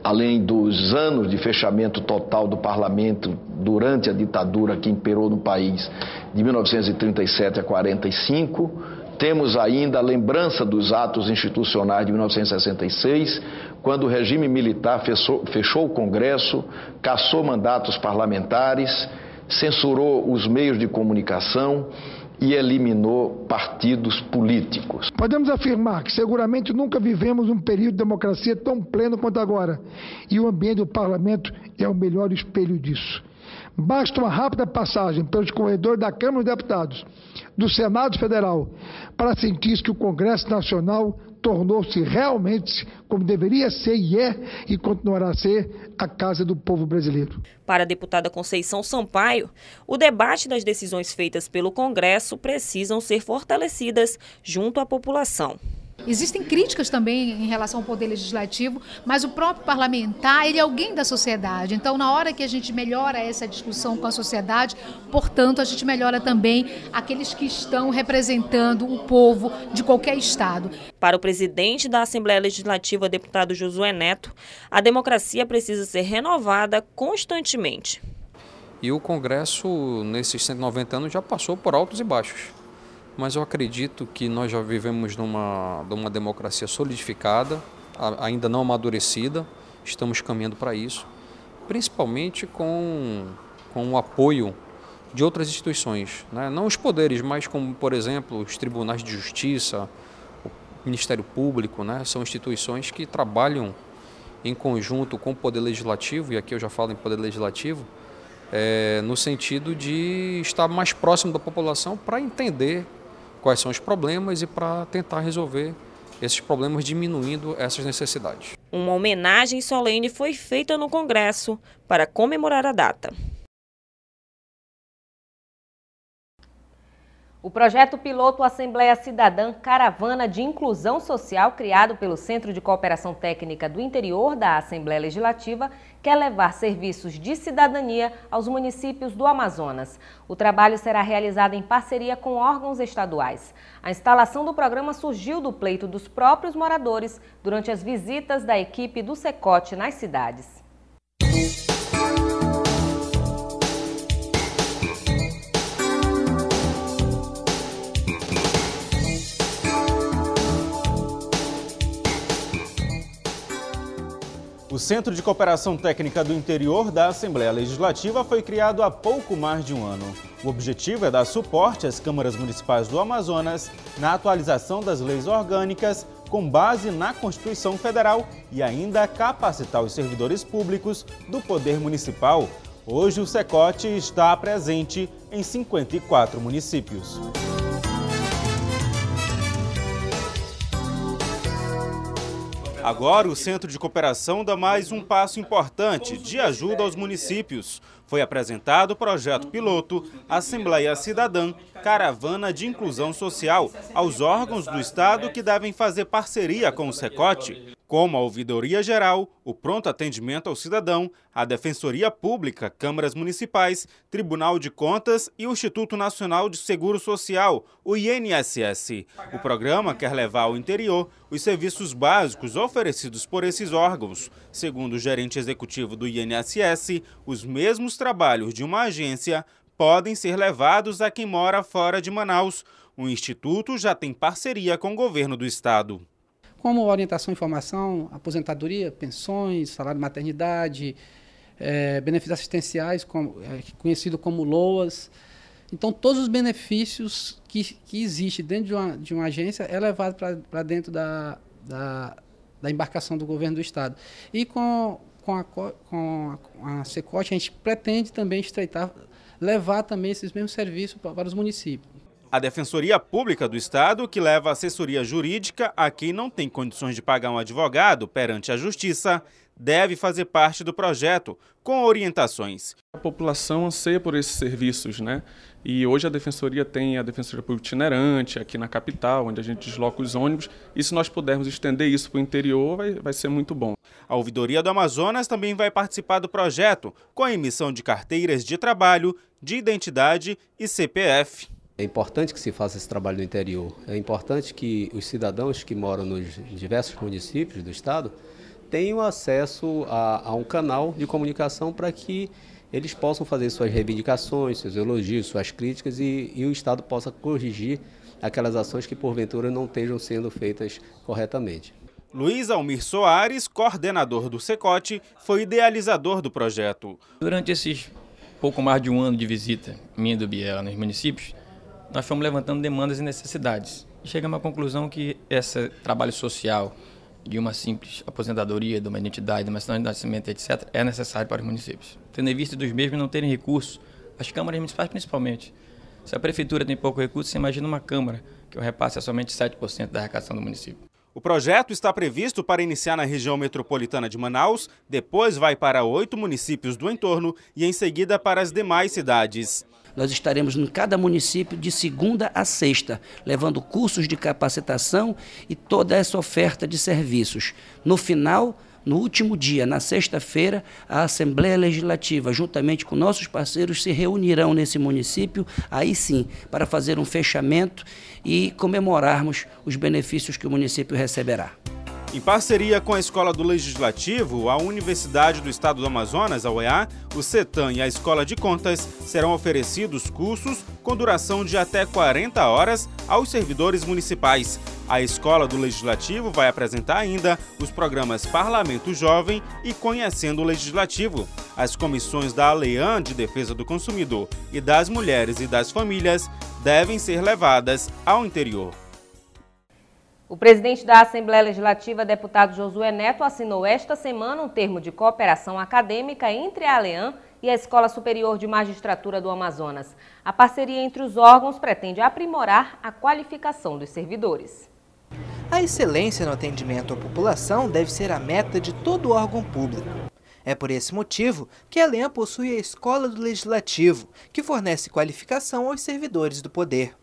S24: Além dos anos de fechamento total do parlamento durante a ditadura que imperou no país de 1937 a 45, temos ainda a lembrança dos atos institucionais de 1966, quando o regime militar fechou o Congresso, cassou mandatos parlamentares, censurou os meios de comunicação e eliminou partidos políticos.
S25: Podemos afirmar que seguramente nunca vivemos um período de democracia tão pleno quanto agora, e o ambiente do parlamento é o melhor espelho disso. Basta uma rápida passagem pelos corredores da Câmara dos Deputados, do Senado Federal, para sentir que o Congresso Nacional tornou-se realmente, como deveria ser e é, e continuará a ser, a casa do povo brasileiro.
S3: Para a deputada Conceição Sampaio, o debate das decisões feitas pelo Congresso precisam ser fortalecidas junto à população.
S22: Existem críticas também em relação ao poder legislativo, mas o próprio parlamentar, ele é alguém da sociedade. Então, na hora que a gente melhora essa discussão com a sociedade, portanto, a gente melhora também aqueles que estão representando o povo de qualquer estado.
S3: Para o presidente da Assembleia Legislativa, deputado Josué Neto, a democracia precisa ser renovada constantemente.
S7: E o Congresso, nesses 190 anos, já passou por altos e baixos. Mas eu acredito que nós já vivemos numa democracia solidificada, ainda não amadurecida, estamos caminhando para isso, principalmente com o apoio de outras instituições, né? Não os poderes, mas como, por exemplo, os tribunais de justiça, o Ministério Público, né? São instituições que trabalham em conjunto com o Poder Legislativo, e aqui eu já falo em Poder Legislativo, no sentido de estar mais próximo da população para entender quais são os problemas e para tentar resolver esses problemas, diminuindo essas necessidades.
S3: Uma homenagem solene foi feita no Congresso para comemorar a data.
S1: O projeto piloto Assembleia Cidadã Caravana de Inclusão Social, criado pelo Centro de Cooperação Técnica do Interior da Assembleia Legislativa, quer levar serviços de cidadania aos municípios do Amazonas. O trabalho será realizado em parceria com órgãos estaduais. A instalação do programa surgiu do pleito dos próprios moradores durante as visitas da equipe do Secote nas cidades.
S2: O Centro de Cooperação Técnica do Interior da Assembleia Legislativa foi criado há pouco mais de um ano. O objetivo é dar suporte às câmaras municipais do Amazonas na atualização das leis orgânicas com base na Constituição Federal e ainda capacitar os servidores públicos do Poder Municipal. Hoje o Secote está presente em 54 municípios. Agora, o Centro de Cooperação dá mais um passo importante de ajuda aos municípios. Foi apresentado o projeto piloto Assembleia Cidadã Caravana de Inclusão Social aos órgãos do Estado que devem fazer parceria com o Secote, como a Ouvidoria Geral, o Pronto Atendimento ao Cidadão, a Defensoria Pública, Câmaras Municipais, Tribunal de Contas e o Instituto Nacional de Seguro Social, o INSS. O programa quer levar ao interior os serviços básicos oferecidos por esses órgãos. Segundo o gerente executivo do INSS, os mesmos trabalhos de uma agência podem ser levados a quem mora fora de Manaus. O Instituto já tem parceria com o governo do estado.
S6: Como orientação e informação, aposentadoria, pensões, salário de maternidade, benefícios assistenciais, conhecido como LOAS. Então, todos os benefícios que existem dentro de uma agência é levado para dentro da embarcação do governo do estado. E com a Secote, a gente pretende também levar também esses mesmos serviços para os municípios.
S2: A Defensoria Pública do Estado, que leva assessoria jurídica a quem não tem condições de pagar um advogado perante a Justiça, deve fazer parte do projeto, com orientações.
S10: A população anseia por esses serviços, né? E hoje a Defensoria tem a Defensoria Pública itinerante aqui na capital, onde a gente desloca os ônibus. E se nós pudermos estender isso para o interior, vai ser muito bom.
S2: A Ouvidoria do Amazonas também vai participar do projeto, com a emissão de carteiras de trabalho, de identidade e CPF.
S11: É importante que se faça esse trabalho no interior. É importante que os cidadãos que moram nos diversos municípios do estado tenham acesso a um canal de comunicação para que eles possam fazer suas reivindicações, seus elogios, suas críticas e o estado possa corrigir aquelas ações que porventura não estejam sendo feitas corretamente.
S2: Luiz Almir Soares, coordenador do Secote, foi idealizador do projeto.
S12: Durante esses pouco mais de um ano de visita minha do Biela nos municípios, nós fomos levantando demandas e necessidades. E chegamos à conclusão que esse trabalho social de uma simples aposentadoria, de uma identidade, de uma certidão de nascimento, etc., é necessário para os municípios. Tendo em vista dos mesmos não terem recursos, as câmaras municipais principalmente. Se a prefeitura tem pouco recurso, você imagina uma câmara, que o repasse é somente 7% da arrecadação do município.
S2: O projeto está previsto para iniciar na região metropolitana de Manaus, depois vai para 8 municípios do entorno e em seguida para as demais cidades.
S15: Nós estaremos em cada município de segunda a sexta, levando cursos de capacitação e toda essa oferta de serviços. No final, no último dia, na sexta-feira, a Assembleia Legislativa, juntamente com nossos parceiros, se reunirão nesse município, aí sim, para fazer um fechamento e comemorarmos os benefícios que o município receberá.
S2: Em parceria com a Escola do Legislativo, a Universidade do Estado do Amazonas, a UEA, o CETAM e a Escola de Contas serão oferecidos cursos com duração de até 40 horas aos servidores municipais. A Escola do Legislativo vai apresentar ainda os programas Parlamento Jovem e Conhecendo o Legislativo. As comissões da ALEAN de Defesa do Consumidor e das Mulheres e das Famílias devem ser levadas ao interior.
S1: O presidente da Assembleia Legislativa, deputado Josué Neto, assinou esta semana um termo de cooperação acadêmica entre a ALEAN e a Escola Superior de Magistratura do Amazonas. A parceria entre os órgãos pretende aprimorar a qualificação dos servidores.
S17: A excelência no atendimento à população deve ser a meta de todo órgão público. É por esse motivo que a ALEAN possui a Escola do Legislativo, que fornece qualificação aos servidores do poder.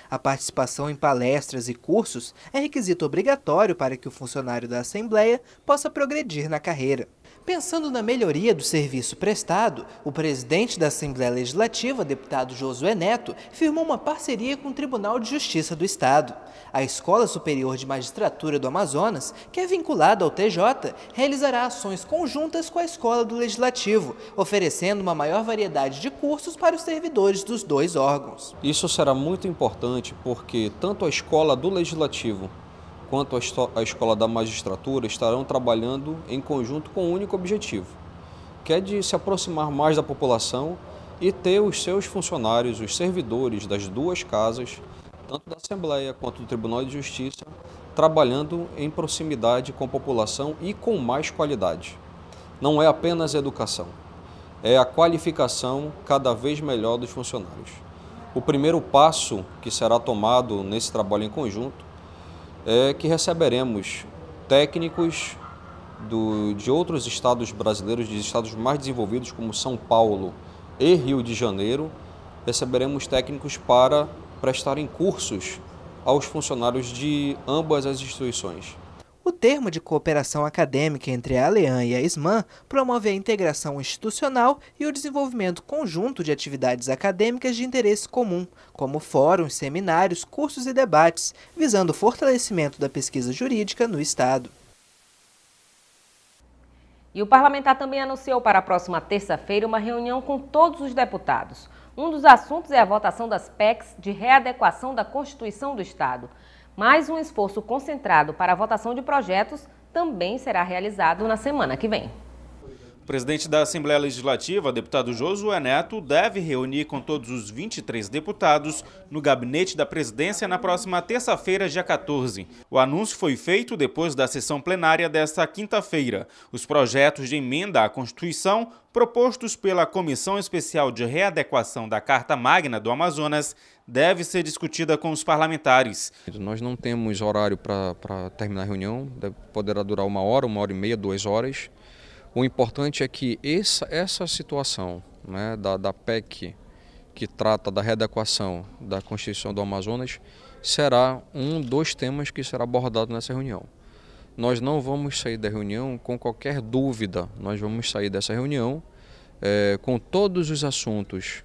S17: A participação em palestras e cursos é requisito obrigatório para que o funcionário da Assembleia possa progredir na carreira. Pensando na melhoria do serviço prestado, o presidente da Assembleia Legislativa, deputado Josué Neto, firmou uma parceria com o Tribunal de Justiça do Estado. A Escola Superior de Magistratura do Amazonas, que é vinculada ao TJ, realizará ações conjuntas com a Escola do Legislativo, oferecendo uma maior variedade de cursos para os servidores dos dois órgãos.
S7: Isso será muito importante porque tanto a Escola do Legislativo quanto a Escola da Magistratura estarão trabalhando em conjunto com um único objetivo, que é de se aproximar mais da população e ter os seus funcionários, os servidores das duas casas, tanto da Assembleia quanto do Tribunal de Justiça, trabalhando em proximidade com a população e com mais qualidade. Não é apenas educação, é a qualificação cada vez melhor dos funcionários. O primeiro passo que será tomado nesse trabalho em conjunto é que receberemos técnicos de outros estados brasileiros, de estados mais desenvolvidos como São Paulo e Rio de Janeiro, receberemos técnicos para prestarem cursos aos funcionários de ambas as instituições.
S17: O termo de cooperação acadêmica entre a ALEAN e a ESMAN promove a integração institucional e o desenvolvimento conjunto de atividades acadêmicas de interesse comum, como fóruns, seminários, cursos e debates, visando o fortalecimento da pesquisa jurídica no Estado.
S1: E o parlamentar também anunciou para a próxima terça-feira uma reunião com todos os deputados. Um dos assuntos é a votação das PECs de readequação da Constituição do Estado. Mais um esforço concentrado para a votação de projetos também será realizado na semana que vem.
S2: O presidente da Assembleia Legislativa, deputado Josué Neto, deve reunir com todos os 23 deputados no gabinete da presidência na próxima terça-feira, dia 14. O anúncio foi feito depois da sessão plenária desta quinta-feira. Os projetos de emenda à Constituição, propostos pela Comissão Especial de Readequação da Carta Magna do Amazonas, deve ser discutida com os parlamentares.
S7: Nós não temos horário para terminar a reunião, poderá durar 1 hora, 1 hora e meia, 2 horas. O importante é que essa situação, né, da PEC, que trata da readequação da Constituição do Amazonas, será um dos temas que será abordado nessa reunião. Nós não vamos sair da reunião com qualquer dúvida, nós vamos sair dessa reunião com todos os assuntos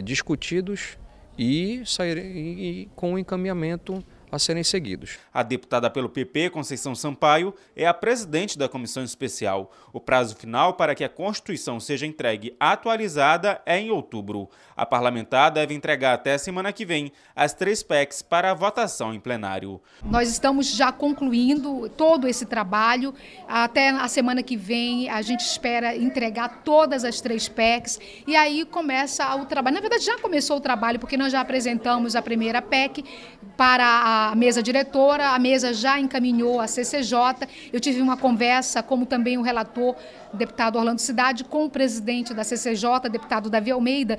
S7: discutidos e sair com o encaminhamento a serem seguidos.
S2: A deputada pelo PP, Conceição Sampaio, é a presidente da comissão especial. O prazo final para que a Constituição seja entregue atualizada é em outubro. A parlamentar deve entregar até a semana que vem as 3 PECs para a votação em plenário.
S22: Nós estamos já concluindo todo esse trabalho. Até a semana que vem a gente espera entregar todas as 3 PECs e aí começa o trabalho. Na verdade já começou o trabalho porque nós já apresentamos a primeira PEC para a mesa diretora, a mesa já encaminhou a CCJ. Eu tive uma conversa, como também o relator, o deputado Orlando Cidade, com o presidente da CCJ, deputado Davi Almeida,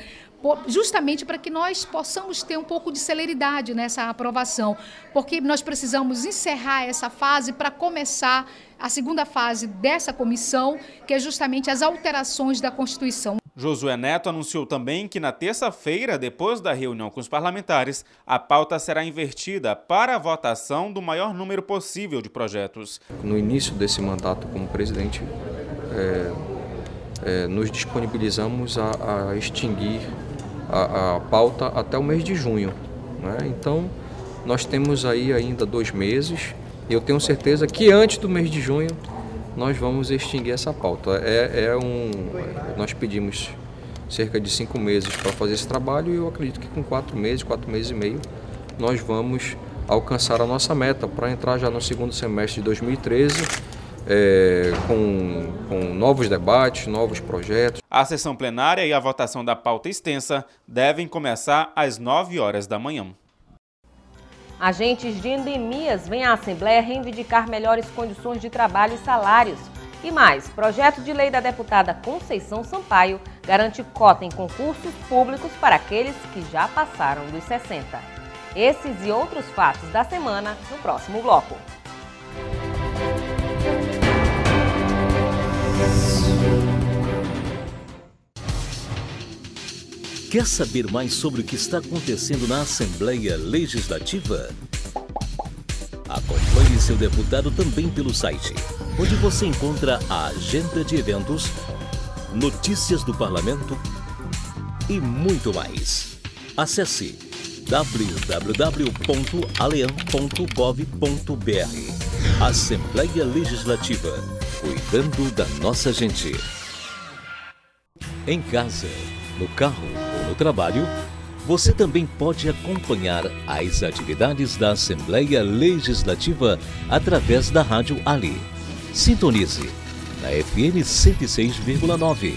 S22: justamente para que nós possamos ter um pouco de celeridade nessa aprovação, porque nós precisamos encerrar essa fase para começar a segunda fase dessa comissão, que é justamente as alterações da Constituição.
S2: Josué Neto anunciou também que na terça-feira, depois da reunião com os parlamentares, a pauta será invertida para a votação do maior número possível de projetos.
S7: No início desse mandato como presidente, nos disponibilizamos a extinguir a pauta até o mês de junho, né? Então, nós temos aí ainda 2 meses e eu tenho certeza que antes do mês de junho nós vamos extinguir essa pauta. Nós pedimos cerca de 5 meses para fazer esse trabalho e eu acredito que com 4 meses e meio, nós vamos alcançar a nossa meta para entrar já no segundo semestre de 2013 com novos debates, novos projetos.
S2: A sessão plenária e a votação da pauta extensa devem começar às 9 horas da manhã.
S1: Agentes de endemias vêm à Assembleia reivindicar melhores condições de trabalho e salários. E mais, projeto de lei da deputada Conceição Sampaio garante cota em concursos públicos para aqueles que já passaram dos 60. Esses e outros fatos da semana no próximo bloco.
S4: Quer saber mais sobre o que está acontecendo na Assembleia Legislativa? Acompanhe seu deputado também pelo site, onde você encontra a agenda de eventos, notícias do parlamento e muito mais. Acesse www.aleam.gov.br. Assembleia Legislativa, cuidando da nossa gente. Em casa, no carro ou no trabalho, você também pode acompanhar as atividades da Assembleia Legislativa através da Rádio Ali. Sintonize na FM 106,9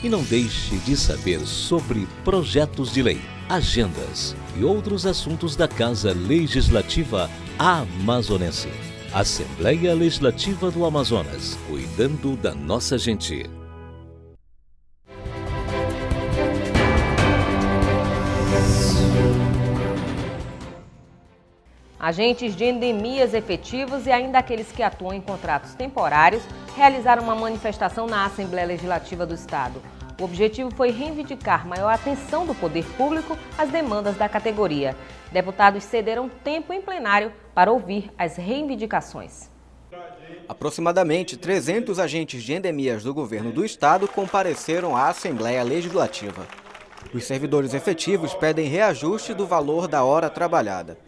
S4: e não deixe de saber sobre projetos de lei, agendas e outros assuntos da Casa Legislativa Amazonense. Assembleia Legislativa do Amazonas, cuidando da nossa gente.
S1: Agentes de endemias efetivos e ainda aqueles que atuam em contratos temporários realizaram uma manifestação na Assembleia Legislativa do Estado. O objetivo foi reivindicar maior atenção do poder público às demandas da categoria. Deputados cederam tempo em plenário para ouvir as reivindicações.
S18: Aproximadamente 300 agentes de endemias do governo do Estado compareceram à Assembleia Legislativa. Os servidores efetivos pedem reajuste do valor da hora trabalhada.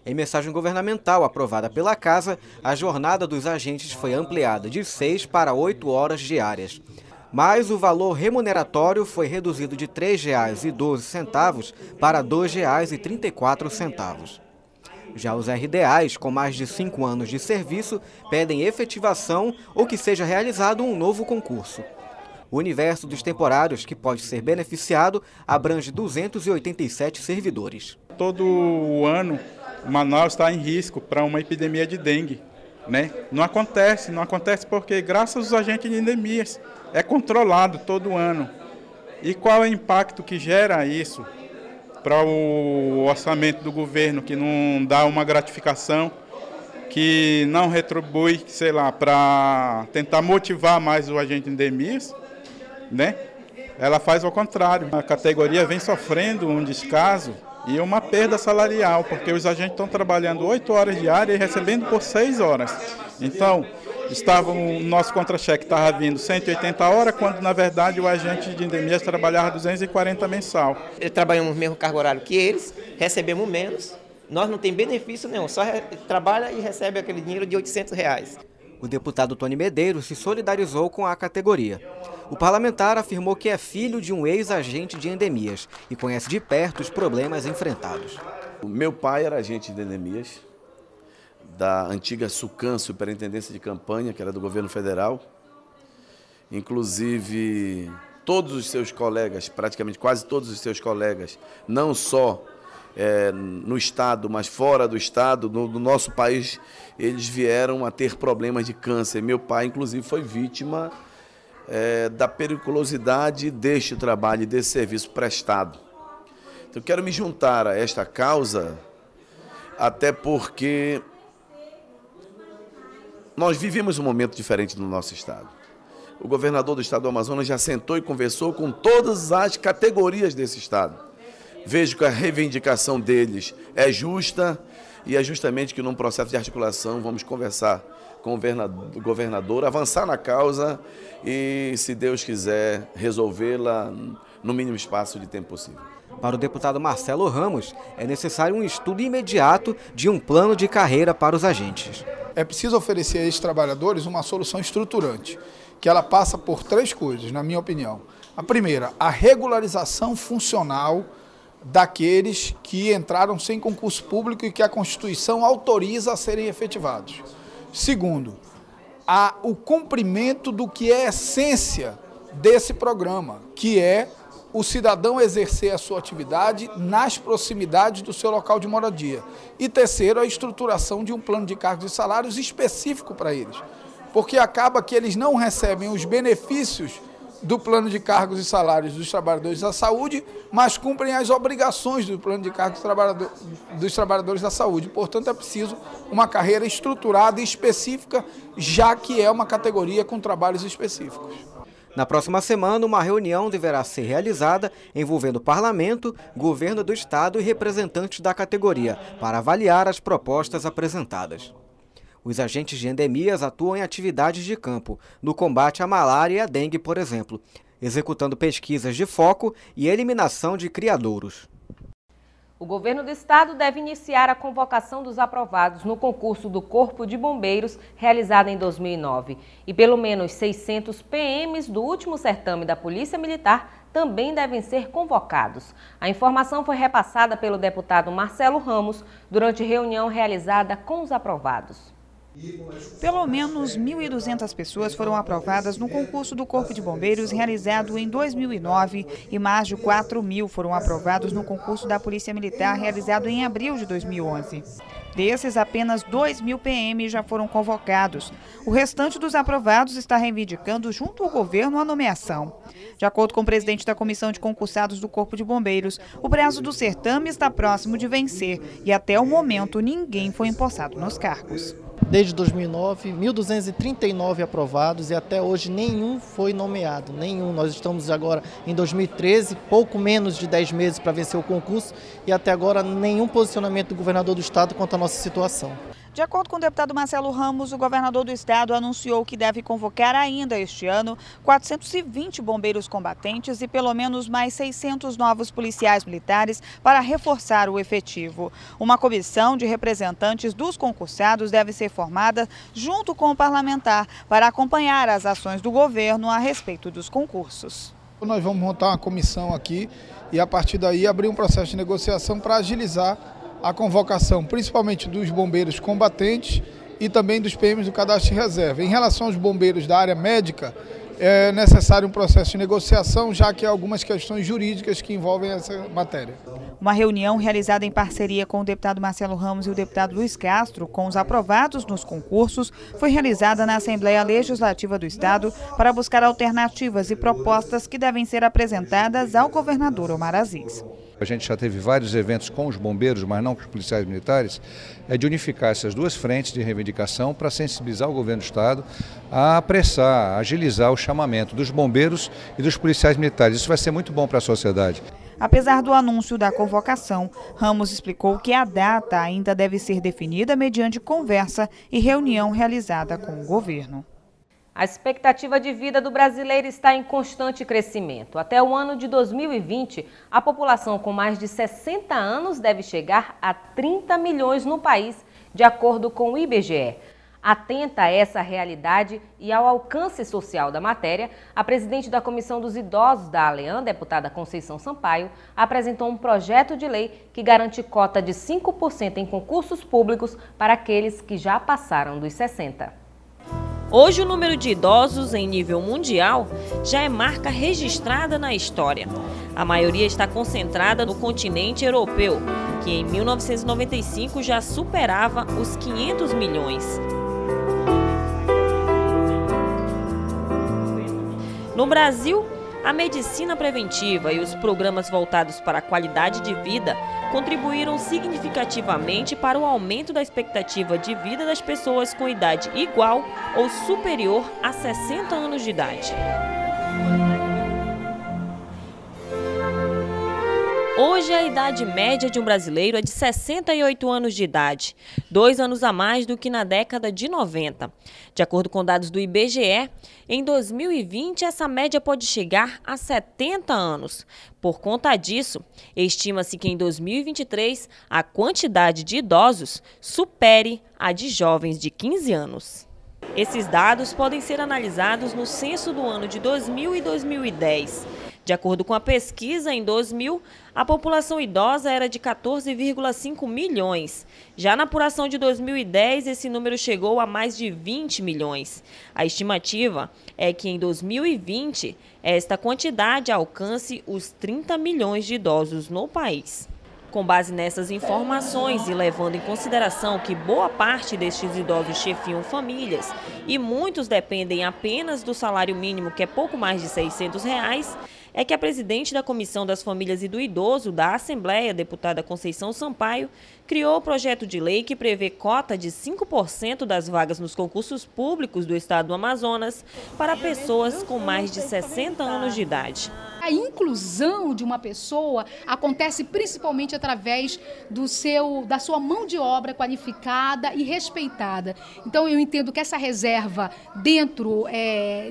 S18: Em mensagem governamental aprovada pela Casa, a jornada dos agentes foi ampliada de 6 para 8 horas diárias. Mas o valor remuneratório foi reduzido de R$ 3,12 para R$ 2,34. Já os RDAs, com mais de 5 anos de serviço, pedem efetivação ou que seja realizado um novo concurso. O universo dos temporários que pode ser beneficiado abrange 287 servidores.
S19: Todo ano, Manaus está em risco para uma epidemia de dengue, né? Não acontece porque graças aos agentes de endemias é controlado todo ano. E qual é o impacto que gera isso para o orçamento do governo, que não dá uma gratificação, que não retribui, sei lá, para tentar motivar mais o agente de endemias, né? Ela faz ao contrário. A categoria vem sofrendo um descaso e uma perda salarial, porque os agentes estão trabalhando 8 horas diárias e recebendo por 6 horas. Então, o nosso contra-cheque estava vindo 180 horas, quando na verdade o agente de endemias trabalhava 240 mensal.
S20: Trabalhamos no mesmo cargo horário que eles, recebemos menos, nós não temos benefício nenhum, só trabalha e recebe aquele dinheiro de R$ 800.
S18: O deputado Tony Medeiros se solidarizou com a categoria. O parlamentar afirmou que é filho de um ex-agente de endemias e conhece de perto os problemas enfrentados.
S21: O meu pai era agente de endemias, da antiga SUCAM, Superintendência de Campanha, que era do governo federal. Inclusive, todos os seus colegas, praticamente quase todos os seus colegas, não só no Estado, mas fora do Estado, no nosso país, eles vieram a ter problemas de câncer. Meu pai, inclusive, foi vítima da periculosidade deste trabalho e desse serviço prestado. Então, eu quero me juntar a esta causa, até porque nós vivemos um momento diferente no nosso Estado. o governador do estado do Amazonas já sentou e conversou com todas as categorias desse estado. Vejo que a reivindicação deles é justa e é justamente que num processo de articulação vamos conversar com o governador, avançar na causa e, se Deus quiser, resolvê-la no mínimo espaço de tempo possível.
S18: Para o deputado Marcelo Ramos, é necessário um estudo imediato de um plano de carreira para os agentes.
S16: É preciso oferecer a esses trabalhadores uma solução estruturante, que ela passa por 3 coisas, na minha opinião. A primeira, a regularização funcional daqueles que entraram sem concurso público e que a Constituição autoriza a serem efetivados. Segundo, o cumprimento do que é a essência desse programa, que é o cidadão exercer a sua atividade nas proximidades do seu local de moradia. E terceiro, a estruturação de um plano de cargos e salários específico para eles, porque acaba que eles não recebem os benefícios do plano de cargos e salários dos trabalhadores da saúde, mas cumprem as obrigações do plano de cargos dos trabalhadores da saúde. Portanto, é preciso uma carreira estruturada e específica, já que é uma categoria com trabalhos específicos.
S18: Na próxima semana, uma reunião deverá ser realizada envolvendo o Parlamento, Governo do Estado e representantes da categoria, para avaliar as propostas apresentadas. Os agentes de endemias atuam em atividades de campo, no combate à malária e à dengue, por exemplo, executando pesquisas de foco e eliminação de criadouros.
S1: O governo do estado deve iniciar a convocação dos aprovados no concurso do Corpo de Bombeiros realizado em 2009. E pelo menos 600 PMs do último certame da Polícia Militar também devem ser convocados. A informação foi repassada pelo deputado Marcelo Ramos durante reunião realizada com os aprovados.
S5: Pelo menos 1.200 pessoas foram aprovadas no concurso do Corpo de Bombeiros realizado em 2009 e mais de 4.000 foram aprovados no concurso da Polícia Militar realizado em abril de 2011. Desses, apenas 2.000 PM já foram convocados. O restante dos aprovados está reivindicando junto ao governo a nomeação. De acordo com o presidente da Comissão de Concursados do Corpo de Bombeiros, o prazo do certame está próximo de vencer e até o momento ninguém foi empossado nos cargos.
S8: Desde 2009, 1.239 aprovados e até hoje nenhum foi nomeado, nenhum. Nós estamos agora em 2013, pouco menos de 10 meses para vencer o concurso e até agora nenhum posicionamento do governador do estado quanto à nossa situação.
S5: De acordo com o deputado Marcelo Ramos, o governador do estado anunciou que deve convocar ainda este ano 420 bombeiros combatentes e pelo menos mais 600 novos policiais militares para reforçar o efetivo. Uma comissão de representantes dos concursados deve ser formada junto com o parlamentar para acompanhar as ações do governo a respeito dos concursos.
S16: Nós vamos montar uma comissão aqui e a partir daí abrir um processo de negociação para agilizar a convocação, principalmente dos bombeiros combatentes e também dos PMs do cadastro de reserva. Em relação aos bombeiros da área médica, é necessário um processo de negociação, já que há algumas questões jurídicas que envolvem essa matéria.
S5: Uma reunião realizada em parceria com o deputado Marcelo Ramos e o deputado Luiz Castro, com os aprovados nos concursos, foi realizada na Assembleia Legislativa do Estado para buscar alternativas e propostas que devem ser apresentadas ao governador Omar Aziz.
S9: A gente já teve vários eventos com os bombeiros, mas não com os policiais militares, é de unificar essas duas frentes de reivindicação para sensibilizar o governo do estado a apressar, a agilizar o chamamento dos bombeiros e dos policiais militares. Isso vai ser muito bom para a sociedade.
S5: Apesar do anúncio da convocação, Ramos explicou que a data ainda deve ser definida mediante conversa e reunião realizada com o governo.
S1: A expectativa de vida do brasileiro está em constante crescimento. Até o ano de 2020, a população com mais de 60 anos deve chegar a 30 milhões no país, de acordo com o IBGE. Atenta a essa realidade e ao alcance social da matéria, a presidente da Comissão dos Idosos da ALEAN, deputada Conceição Sampaio, apresentou um projeto de lei que garante cota de 5% em concursos públicos para aqueles que já passaram dos 60.
S3: Hoje, o número de idosos em nível mundial já é marca registrada na história. A maioria está concentrada no continente europeu, que em 1995 já superava os 500 milhões. No Brasil, A medicina preventiva e os programas voltados para a qualidade de vida contribuíram significativamente para o aumento da expectativa de vida das pessoas com idade igual ou superior a 60 anos de idade. Hoje, a idade média de um brasileiro é de 68 anos de idade, 2 anos a mais do que na década de 90. De acordo com dados do IBGE, em 2020, essa média pode chegar a 70 anos. Por conta disso, estima-se que em 2023, a quantidade de idosos supere a de jovens de 15 anos. Esses dados podem ser analisados no censo do ano de 2000 e 2010. De acordo com a pesquisa, em 2000, a população idosa era de 14,5 milhões. Já na apuração de 2010, esse número chegou a mais de 20 milhões. A estimativa é que em 2020, esta quantidade alcance os 30 milhões de idosos no país. Com base nessas informações e levando em consideração que boa parte destes idosos chefiam famílias e muitos dependem apenas do salário mínimo, que é pouco mais de R$ 600, é que a presidente da Comissão das Famílias e do Idoso da Assembleia, deputada Conceição Sampaio, criou o projeto de lei que prevê cota de 5% das vagas nos concursos públicos do estado do Amazonas para pessoas com mais de 60 anos de idade.
S22: A inclusão de uma pessoa acontece principalmente através da sua mão de obra qualificada e respeitada. Então, eu entendo que essa reserva dentro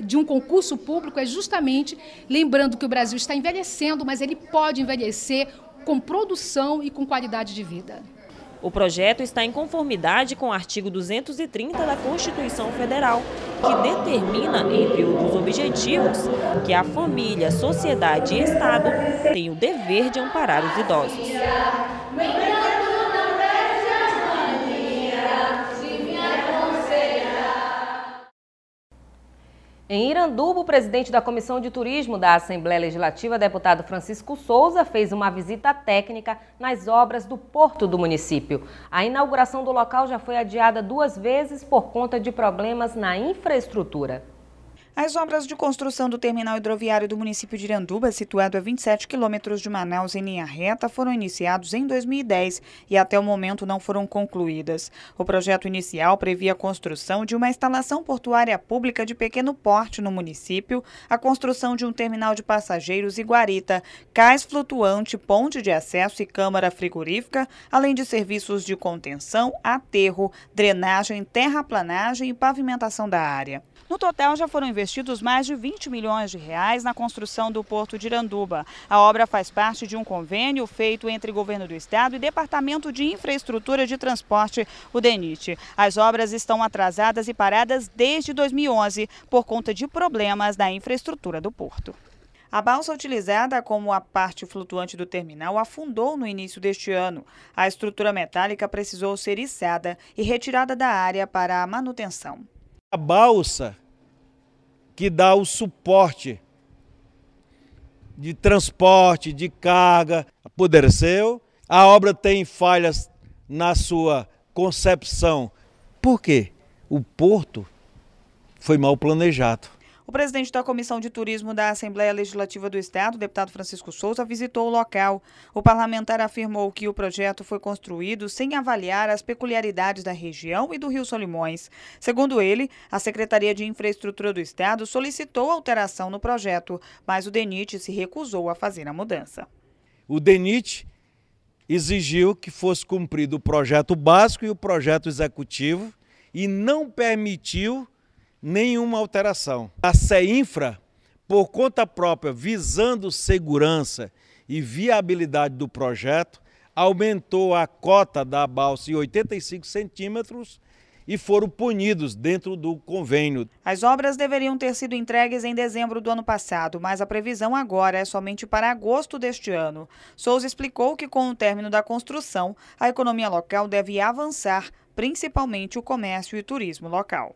S22: de um concurso público é justamente lembrando que o Brasil está envelhecendo, mas ele pode envelhecer com produção e com qualidade de vida.
S3: O projeto está em conformidade com o artigo 230 da Constituição Federal, que determina, entre outros objetivos, que a família, sociedade e Estado têm o dever de amparar os idosos.
S1: Em Iranduba, o presidente da Comissão de Turismo da Assembleia Legislativa, deputado Francisco Souza, fez uma visita técnica nas obras do porto do município. A inauguração do local já foi adiada 2 vezes por conta de problemas na infraestrutura.
S5: As obras de construção do terminal hidroviário do município de Iranduba, situado a 27 quilômetros de Manaus em linha reta, foram iniciados em 2010 e até o momento não foram concluídas. O projeto inicial previa a construção de uma instalação portuária pública de pequeno porte no município, a construção de um terminal de passageiros e guarita, cais flutuante, ponte de acesso e câmara frigorífica, além de serviços de contenção, aterro, drenagem, terraplanagem e pavimentação da área. No total, já foram investidos mais de 20 milhões de reais na construção do Porto de Iranduba. A obra faz parte de um convênio feito entre Governo do Estado e Departamento de Infraestrutura de Transporte, o DENIT. As obras estão atrasadas e paradas desde 2011 por conta de problemas na infraestrutura do porto. A balsa utilizada como a parte flutuante do terminal afundou no início deste ano. A estrutura metálica precisou ser içada e retirada da área para a manutenção.
S13: A balsa que dá o suporte de transporte, de carga, apodreceu. A obra tem falhas na sua concepção. Por quê? O porto foi mal planejado.
S5: O presidente da Comissão de Turismo da Assembleia Legislativa do Estado, deputado Francisco Souza, visitou o local. O parlamentar afirmou que o projeto foi construído sem avaliar as peculiaridades da região e do Rio Solimões. Segundo ele, a Secretaria de Infraestrutura do Estado solicitou alteração no projeto, mas o DENIT se recusou a fazer a mudança.
S13: O DENIT exigiu que fosse cumprido o projeto básico e o projeto executivo e não permitiu nenhuma alteração. A CEINFRA, por conta própria, visando segurança e viabilidade do projeto, aumentou a cota da balsa em 85 centímetros e foram punidos dentro do convênio.
S5: As obras deveriam ter sido entregues em dezembro do ano passado, mas a previsão agora é somente para agosto deste ano. Souza explicou que com o término da construção, a economia local deve avançar, principalmente o comércio e turismo local.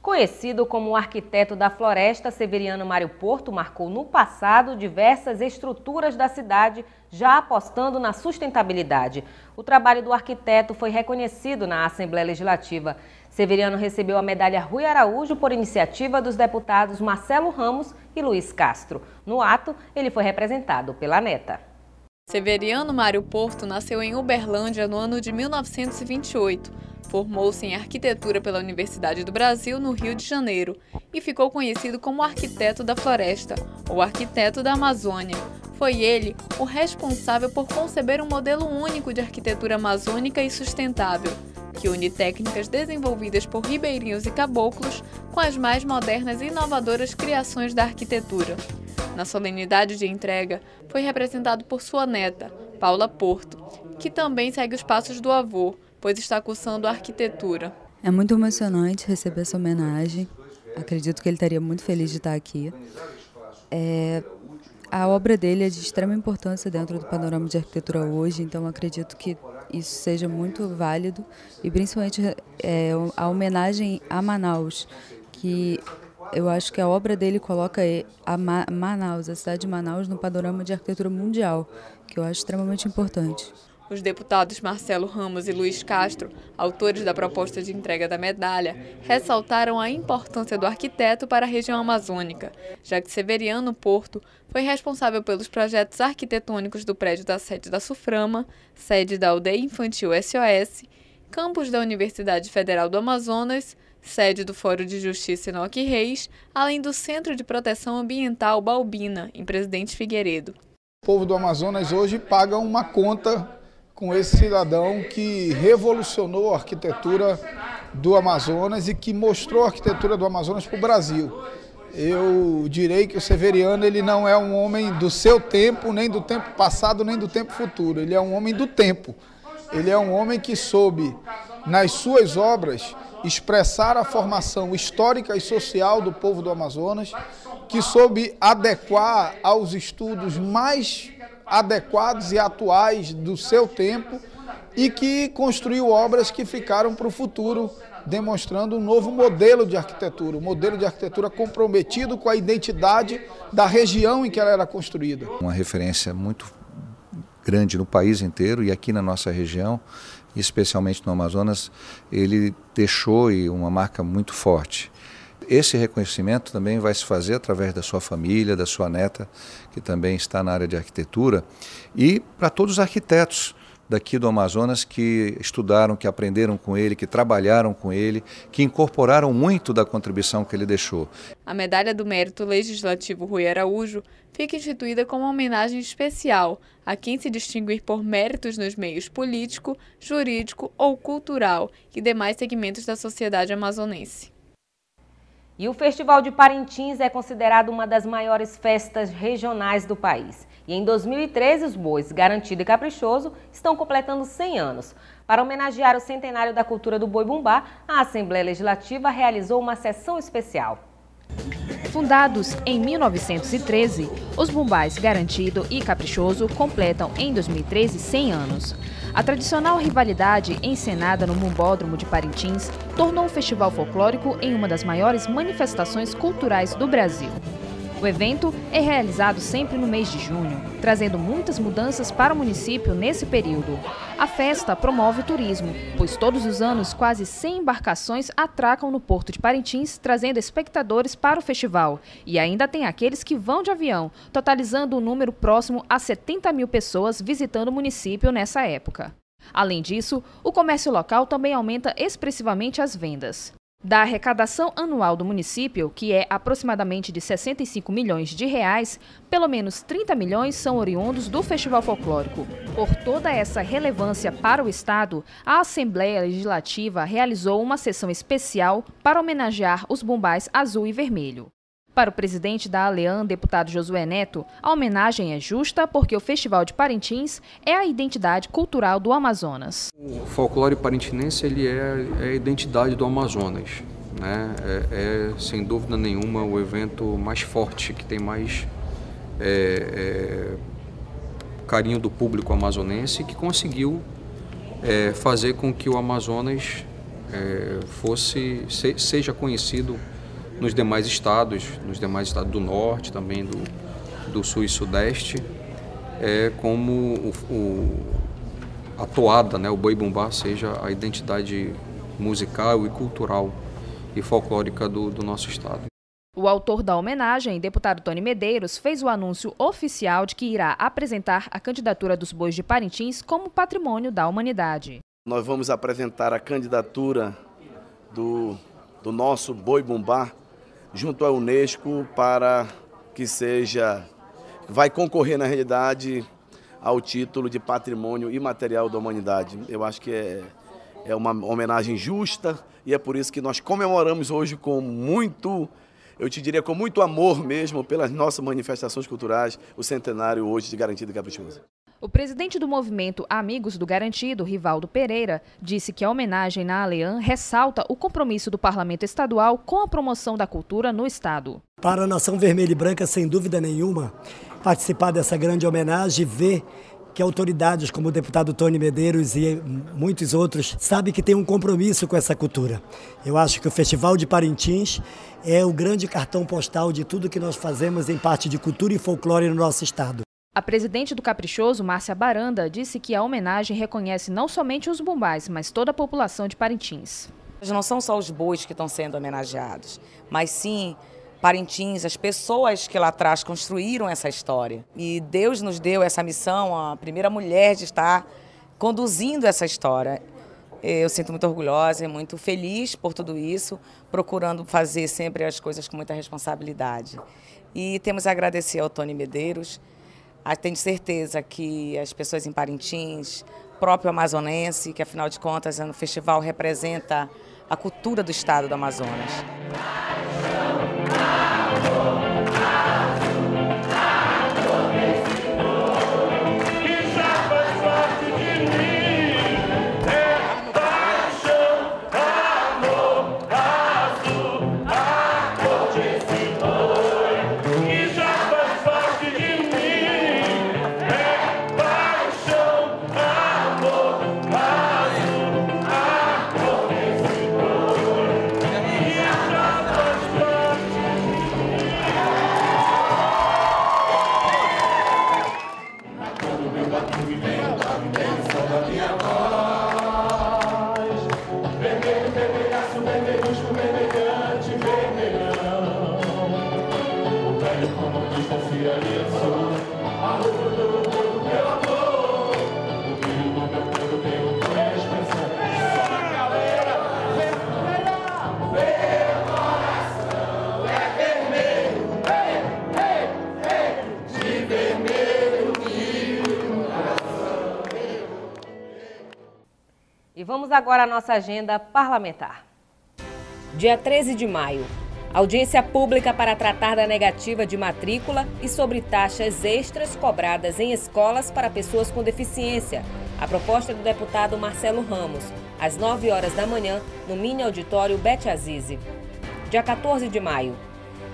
S1: Conhecido como o arquiteto da floresta, Severiano Mário Porto marcou no passado diversas estruturas da cidade, já apostando na sustentabilidade. O trabalho do arquiteto foi reconhecido na Assembleia Legislativa. Severiano recebeu a medalha Rui Araújo por iniciativa dos deputados Marcelo Ramos e e Luiz Castro. No ato, ele foi representado pela neta.
S6: Severiano Mário Porto nasceu em Uberlândia no ano de 1928. Formou-se em arquitetura pela Universidade do Brasil, no Rio de Janeiro, e ficou conhecido como arquiteto da floresta, ou arquiteto da Amazônia. Foi ele o responsável por conceber um modelo único de arquitetura amazônica e sustentável, que une técnicas desenvolvidas por ribeirinhos e caboclos com as mais modernas e inovadoras criações da arquitetura. Na solenidade de entrega, foi representado por sua neta, Paula Porto, que também segue os passos do avô, pois está cursando arquitetura.
S14: É muito emocionante receber essa homenagem. Acredito que ele estaria muito feliz de estar aqui. A obra dele é de extrema importância dentro do panorama de arquitetura hoje, então acredito que isso seja muito válido e principalmente a homenagem a Manaus, que eu acho que a obra dele coloca Manaus, a cidade de Manaus, no panorama de arquitetura mundial, que eu acho extremamente importante.
S6: Os deputados Marcelo Ramos e Luiz Castro, autores da proposta de entrega da medalha, ressaltaram a importância do arquiteto para a região amazônica, já que Severiano Porto foi responsável pelos projetos arquitetônicos do prédio da sede da SUFRAMA, sede da Aldeia Infantil SOS, campus da Universidade Federal do Amazonas, sede do Fórum de Justiça Enoque Reis, além do Centro de Proteção Ambiental Balbina, em Presidente Figueiredo.
S16: O povo do Amazonas hoje paga uma conta com esse cidadão que revolucionou a arquitetura do Amazonas e que mostrou a arquitetura do Amazonas para o Brasil. Eu direi que o Severiano ele não é um homem do seu tempo, nem do tempo passado, nem do tempo futuro. Ele é um homem do tempo. Ele é um homem que soube, nas suas obras, expressar a formação histórica e social do povo do Amazonas, que soube adequar aos estudos mais adequados e atuais do seu tempo e que construiu obras que ficaram para o futuro, demonstrando um novo modelo de arquitetura, um modelo de arquitetura comprometido com a identidade da região em que ela era construída.
S9: Uma referência muito grande no país inteiro e aqui na nossa região, especialmente no Amazonas, ele deixou uma marca muito forte. Esse reconhecimento também vai se fazer através da sua família, da sua neta, que também está na área de arquitetura, e para todos os arquitetos daqui do Amazonas que estudaram, que aprenderam com ele, que trabalharam com ele, que incorporaram muito da contribuição que ele deixou.
S6: A Medalha do Mérito Legislativo Rui Araújo fica instituída como uma homenagem especial a quem se distinguir por méritos nos meios político, jurídico ou cultural e demais segmentos da sociedade amazonense.
S1: E o Festival de Parintins é considerado uma das maiores festas regionais do país. E em 2013, os bois Garantido e Caprichoso estão completando 100 anos. Para homenagear o centenário da cultura do boi-bumbá, a Assembleia Legislativa realizou uma sessão especial.
S23: Fundados em 1913, os bumbás Garantido e Caprichoso completam em 2013 100 anos. A tradicional rivalidade encenada no Bumbódromo de Parintins tornou o festival folclórico em uma das maiores manifestações culturais do Brasil. O evento é realizado sempre no mês de junho, trazendo muitas mudanças para o município nesse período. A festa promove o turismo, pois todos os anos quase 100 embarcações atracam no Porto de Parintins, trazendo espectadores para o festival. E ainda tem aqueles que vão de avião, totalizando um número próximo a 70 mil pessoas visitando o município nessa época. Além disso, o comércio local também aumenta expressivamente as vendas. Da arrecadação anual do município, que é aproximadamente de 65 milhões de reais, pelo menos 30 milhões são oriundos do Festival Folclórico. Por toda essa relevância para o Estado, a Assembleia Legislativa realizou uma sessão especial para homenagear os bumbás azul e vermelho. Para o presidente da ALEAN, deputado Josué Neto, a homenagem é justa porque o Festival de Parintins é a identidade cultural do Amazonas.
S7: O folclore parintinense ele é a identidade do Amazonas, né? Sem dúvida nenhuma o evento mais forte, que tem mais carinho do público amazonense, que conseguiu fazer com que o Amazonas seja conhecido nos demais estados do norte, também do sul e sudeste, como a toada, né, o boi-bumbá, seja a identidade musical e cultural e folclórica do nosso estado.
S23: O autor da homenagem, deputado Tony Medeiros, fez o anúncio oficial de que irá apresentar a candidatura dos bois de Parintins como patrimônio da humanidade.
S21: Nós vamos apresentar a candidatura do nosso boi bumbá junto à Unesco para que vai concorrer na realidade ao título de patrimônio imaterial da humanidade. Eu acho que é uma homenagem justa e é por isso que nós comemoramos hoje com muito, eu te diria, com muito amor mesmo pelas nossas manifestações culturais, o centenário hoje de Garantido e Caprichoso.
S23: O presidente do movimento Amigos do Garantido, Rivaldo Pereira, disse que a homenagem na Alean ressalta o compromisso do Parlamento Estadual com a promoção da cultura no Estado.
S10: Para a Nação Vermelha e Branca, sem dúvida nenhuma, participar dessa grande homenagem e ver que autoridades como o deputado Tony Medeiros e muitos outros sabem que tem um compromisso com essa cultura. Eu acho que o Festival de Parintins é o grande cartão postal de tudo que nós fazemos em parte de cultura e folclore no nosso estado.
S23: A presidente do Caprichoso, Márcia Baranda, disse que a homenagem reconhece não somente os bumbás, mas toda a população de Parintins.
S11: Não são só os bois que estão sendo homenageados, mas sim Parintins, as pessoas que lá atrás construíram essa história. E Deus nos deu essa missão, a primeira mulher de estar conduzindo essa história. Eu sinto muito orgulhosa e muito feliz por tudo isso, procurando fazer sempre as coisas com muita responsabilidade. E temos a agradecer ao Tony Medeiros. Tenho certeza que as pessoas em Parintins, próprio amazonense, que afinal de contas no festival representa a cultura do estado do Amazonas.
S1: E vamos agora à nossa agenda parlamentar. Dia 13 de maio, audiência pública para tratar da negativa de matrícula e sobre taxas extras cobradas em escolas para pessoas com deficiência. A proposta do deputado Marcelo Ramos, às 9 horas da manhã, no mini auditório Bete Azizi. Dia 14 de maio,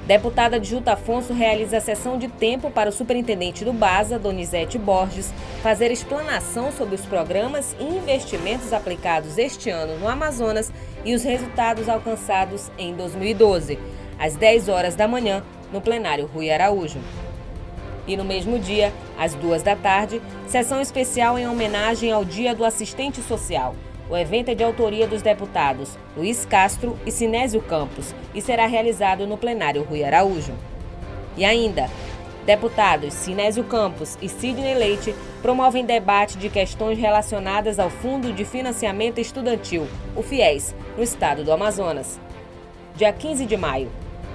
S1: deputada Adjuta Afonso realiza a sessão de tempo para o superintendente do BASA, Donizete Borges, fazer explanação sobre os programas e investimentos aplicados este ano no Amazonas e os resultados alcançados em 2012, às 10 horas da manhã, no plenário Rui Araújo. E no mesmo dia, às 2 da tarde, sessão especial em homenagem ao Dia do Assistente Social. O evento é de autoria dos deputados Luiz Castro e Sinésio Campos e será realizado no plenário Rui Araújo. E ainda, deputados Sinésio Campos e Sidney Leite promovem debate de questões relacionadas ao Fundo de Financiamento Estudantil, o FIES, no estado do Amazonas. Dia 15 de maio,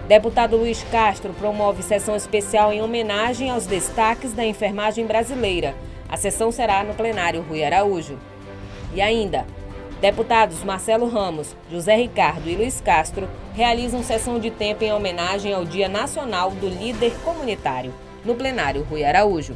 S1: deputado Luiz Castro promove sessão especial em homenagem aos destaques da enfermagem brasileira. A sessão será no plenário Rui Araújo. E ainda, deputados Marcelo Ramos, José Ricardo e Luiz Castro realizam sessão de tempo em homenagem ao Dia Nacional do Líder Comunitário, no plenário Rui Araújo.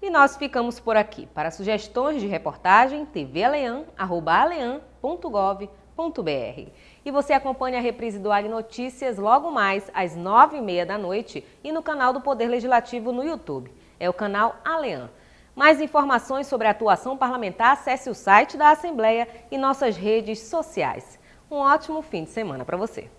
S1: E nós ficamos por aqui. Para sugestões de reportagem, tvalean@alean.gov.br. E você acompanha a reprise do Ali Notícias logo mais às 9h30 da noite e no canal do Poder Legislativo no YouTube. É o canal Alean. Mais informações sobre a atuação parlamentar, acesse o site da Assembleia e nossas redes sociais. Um ótimo fim de semana para você.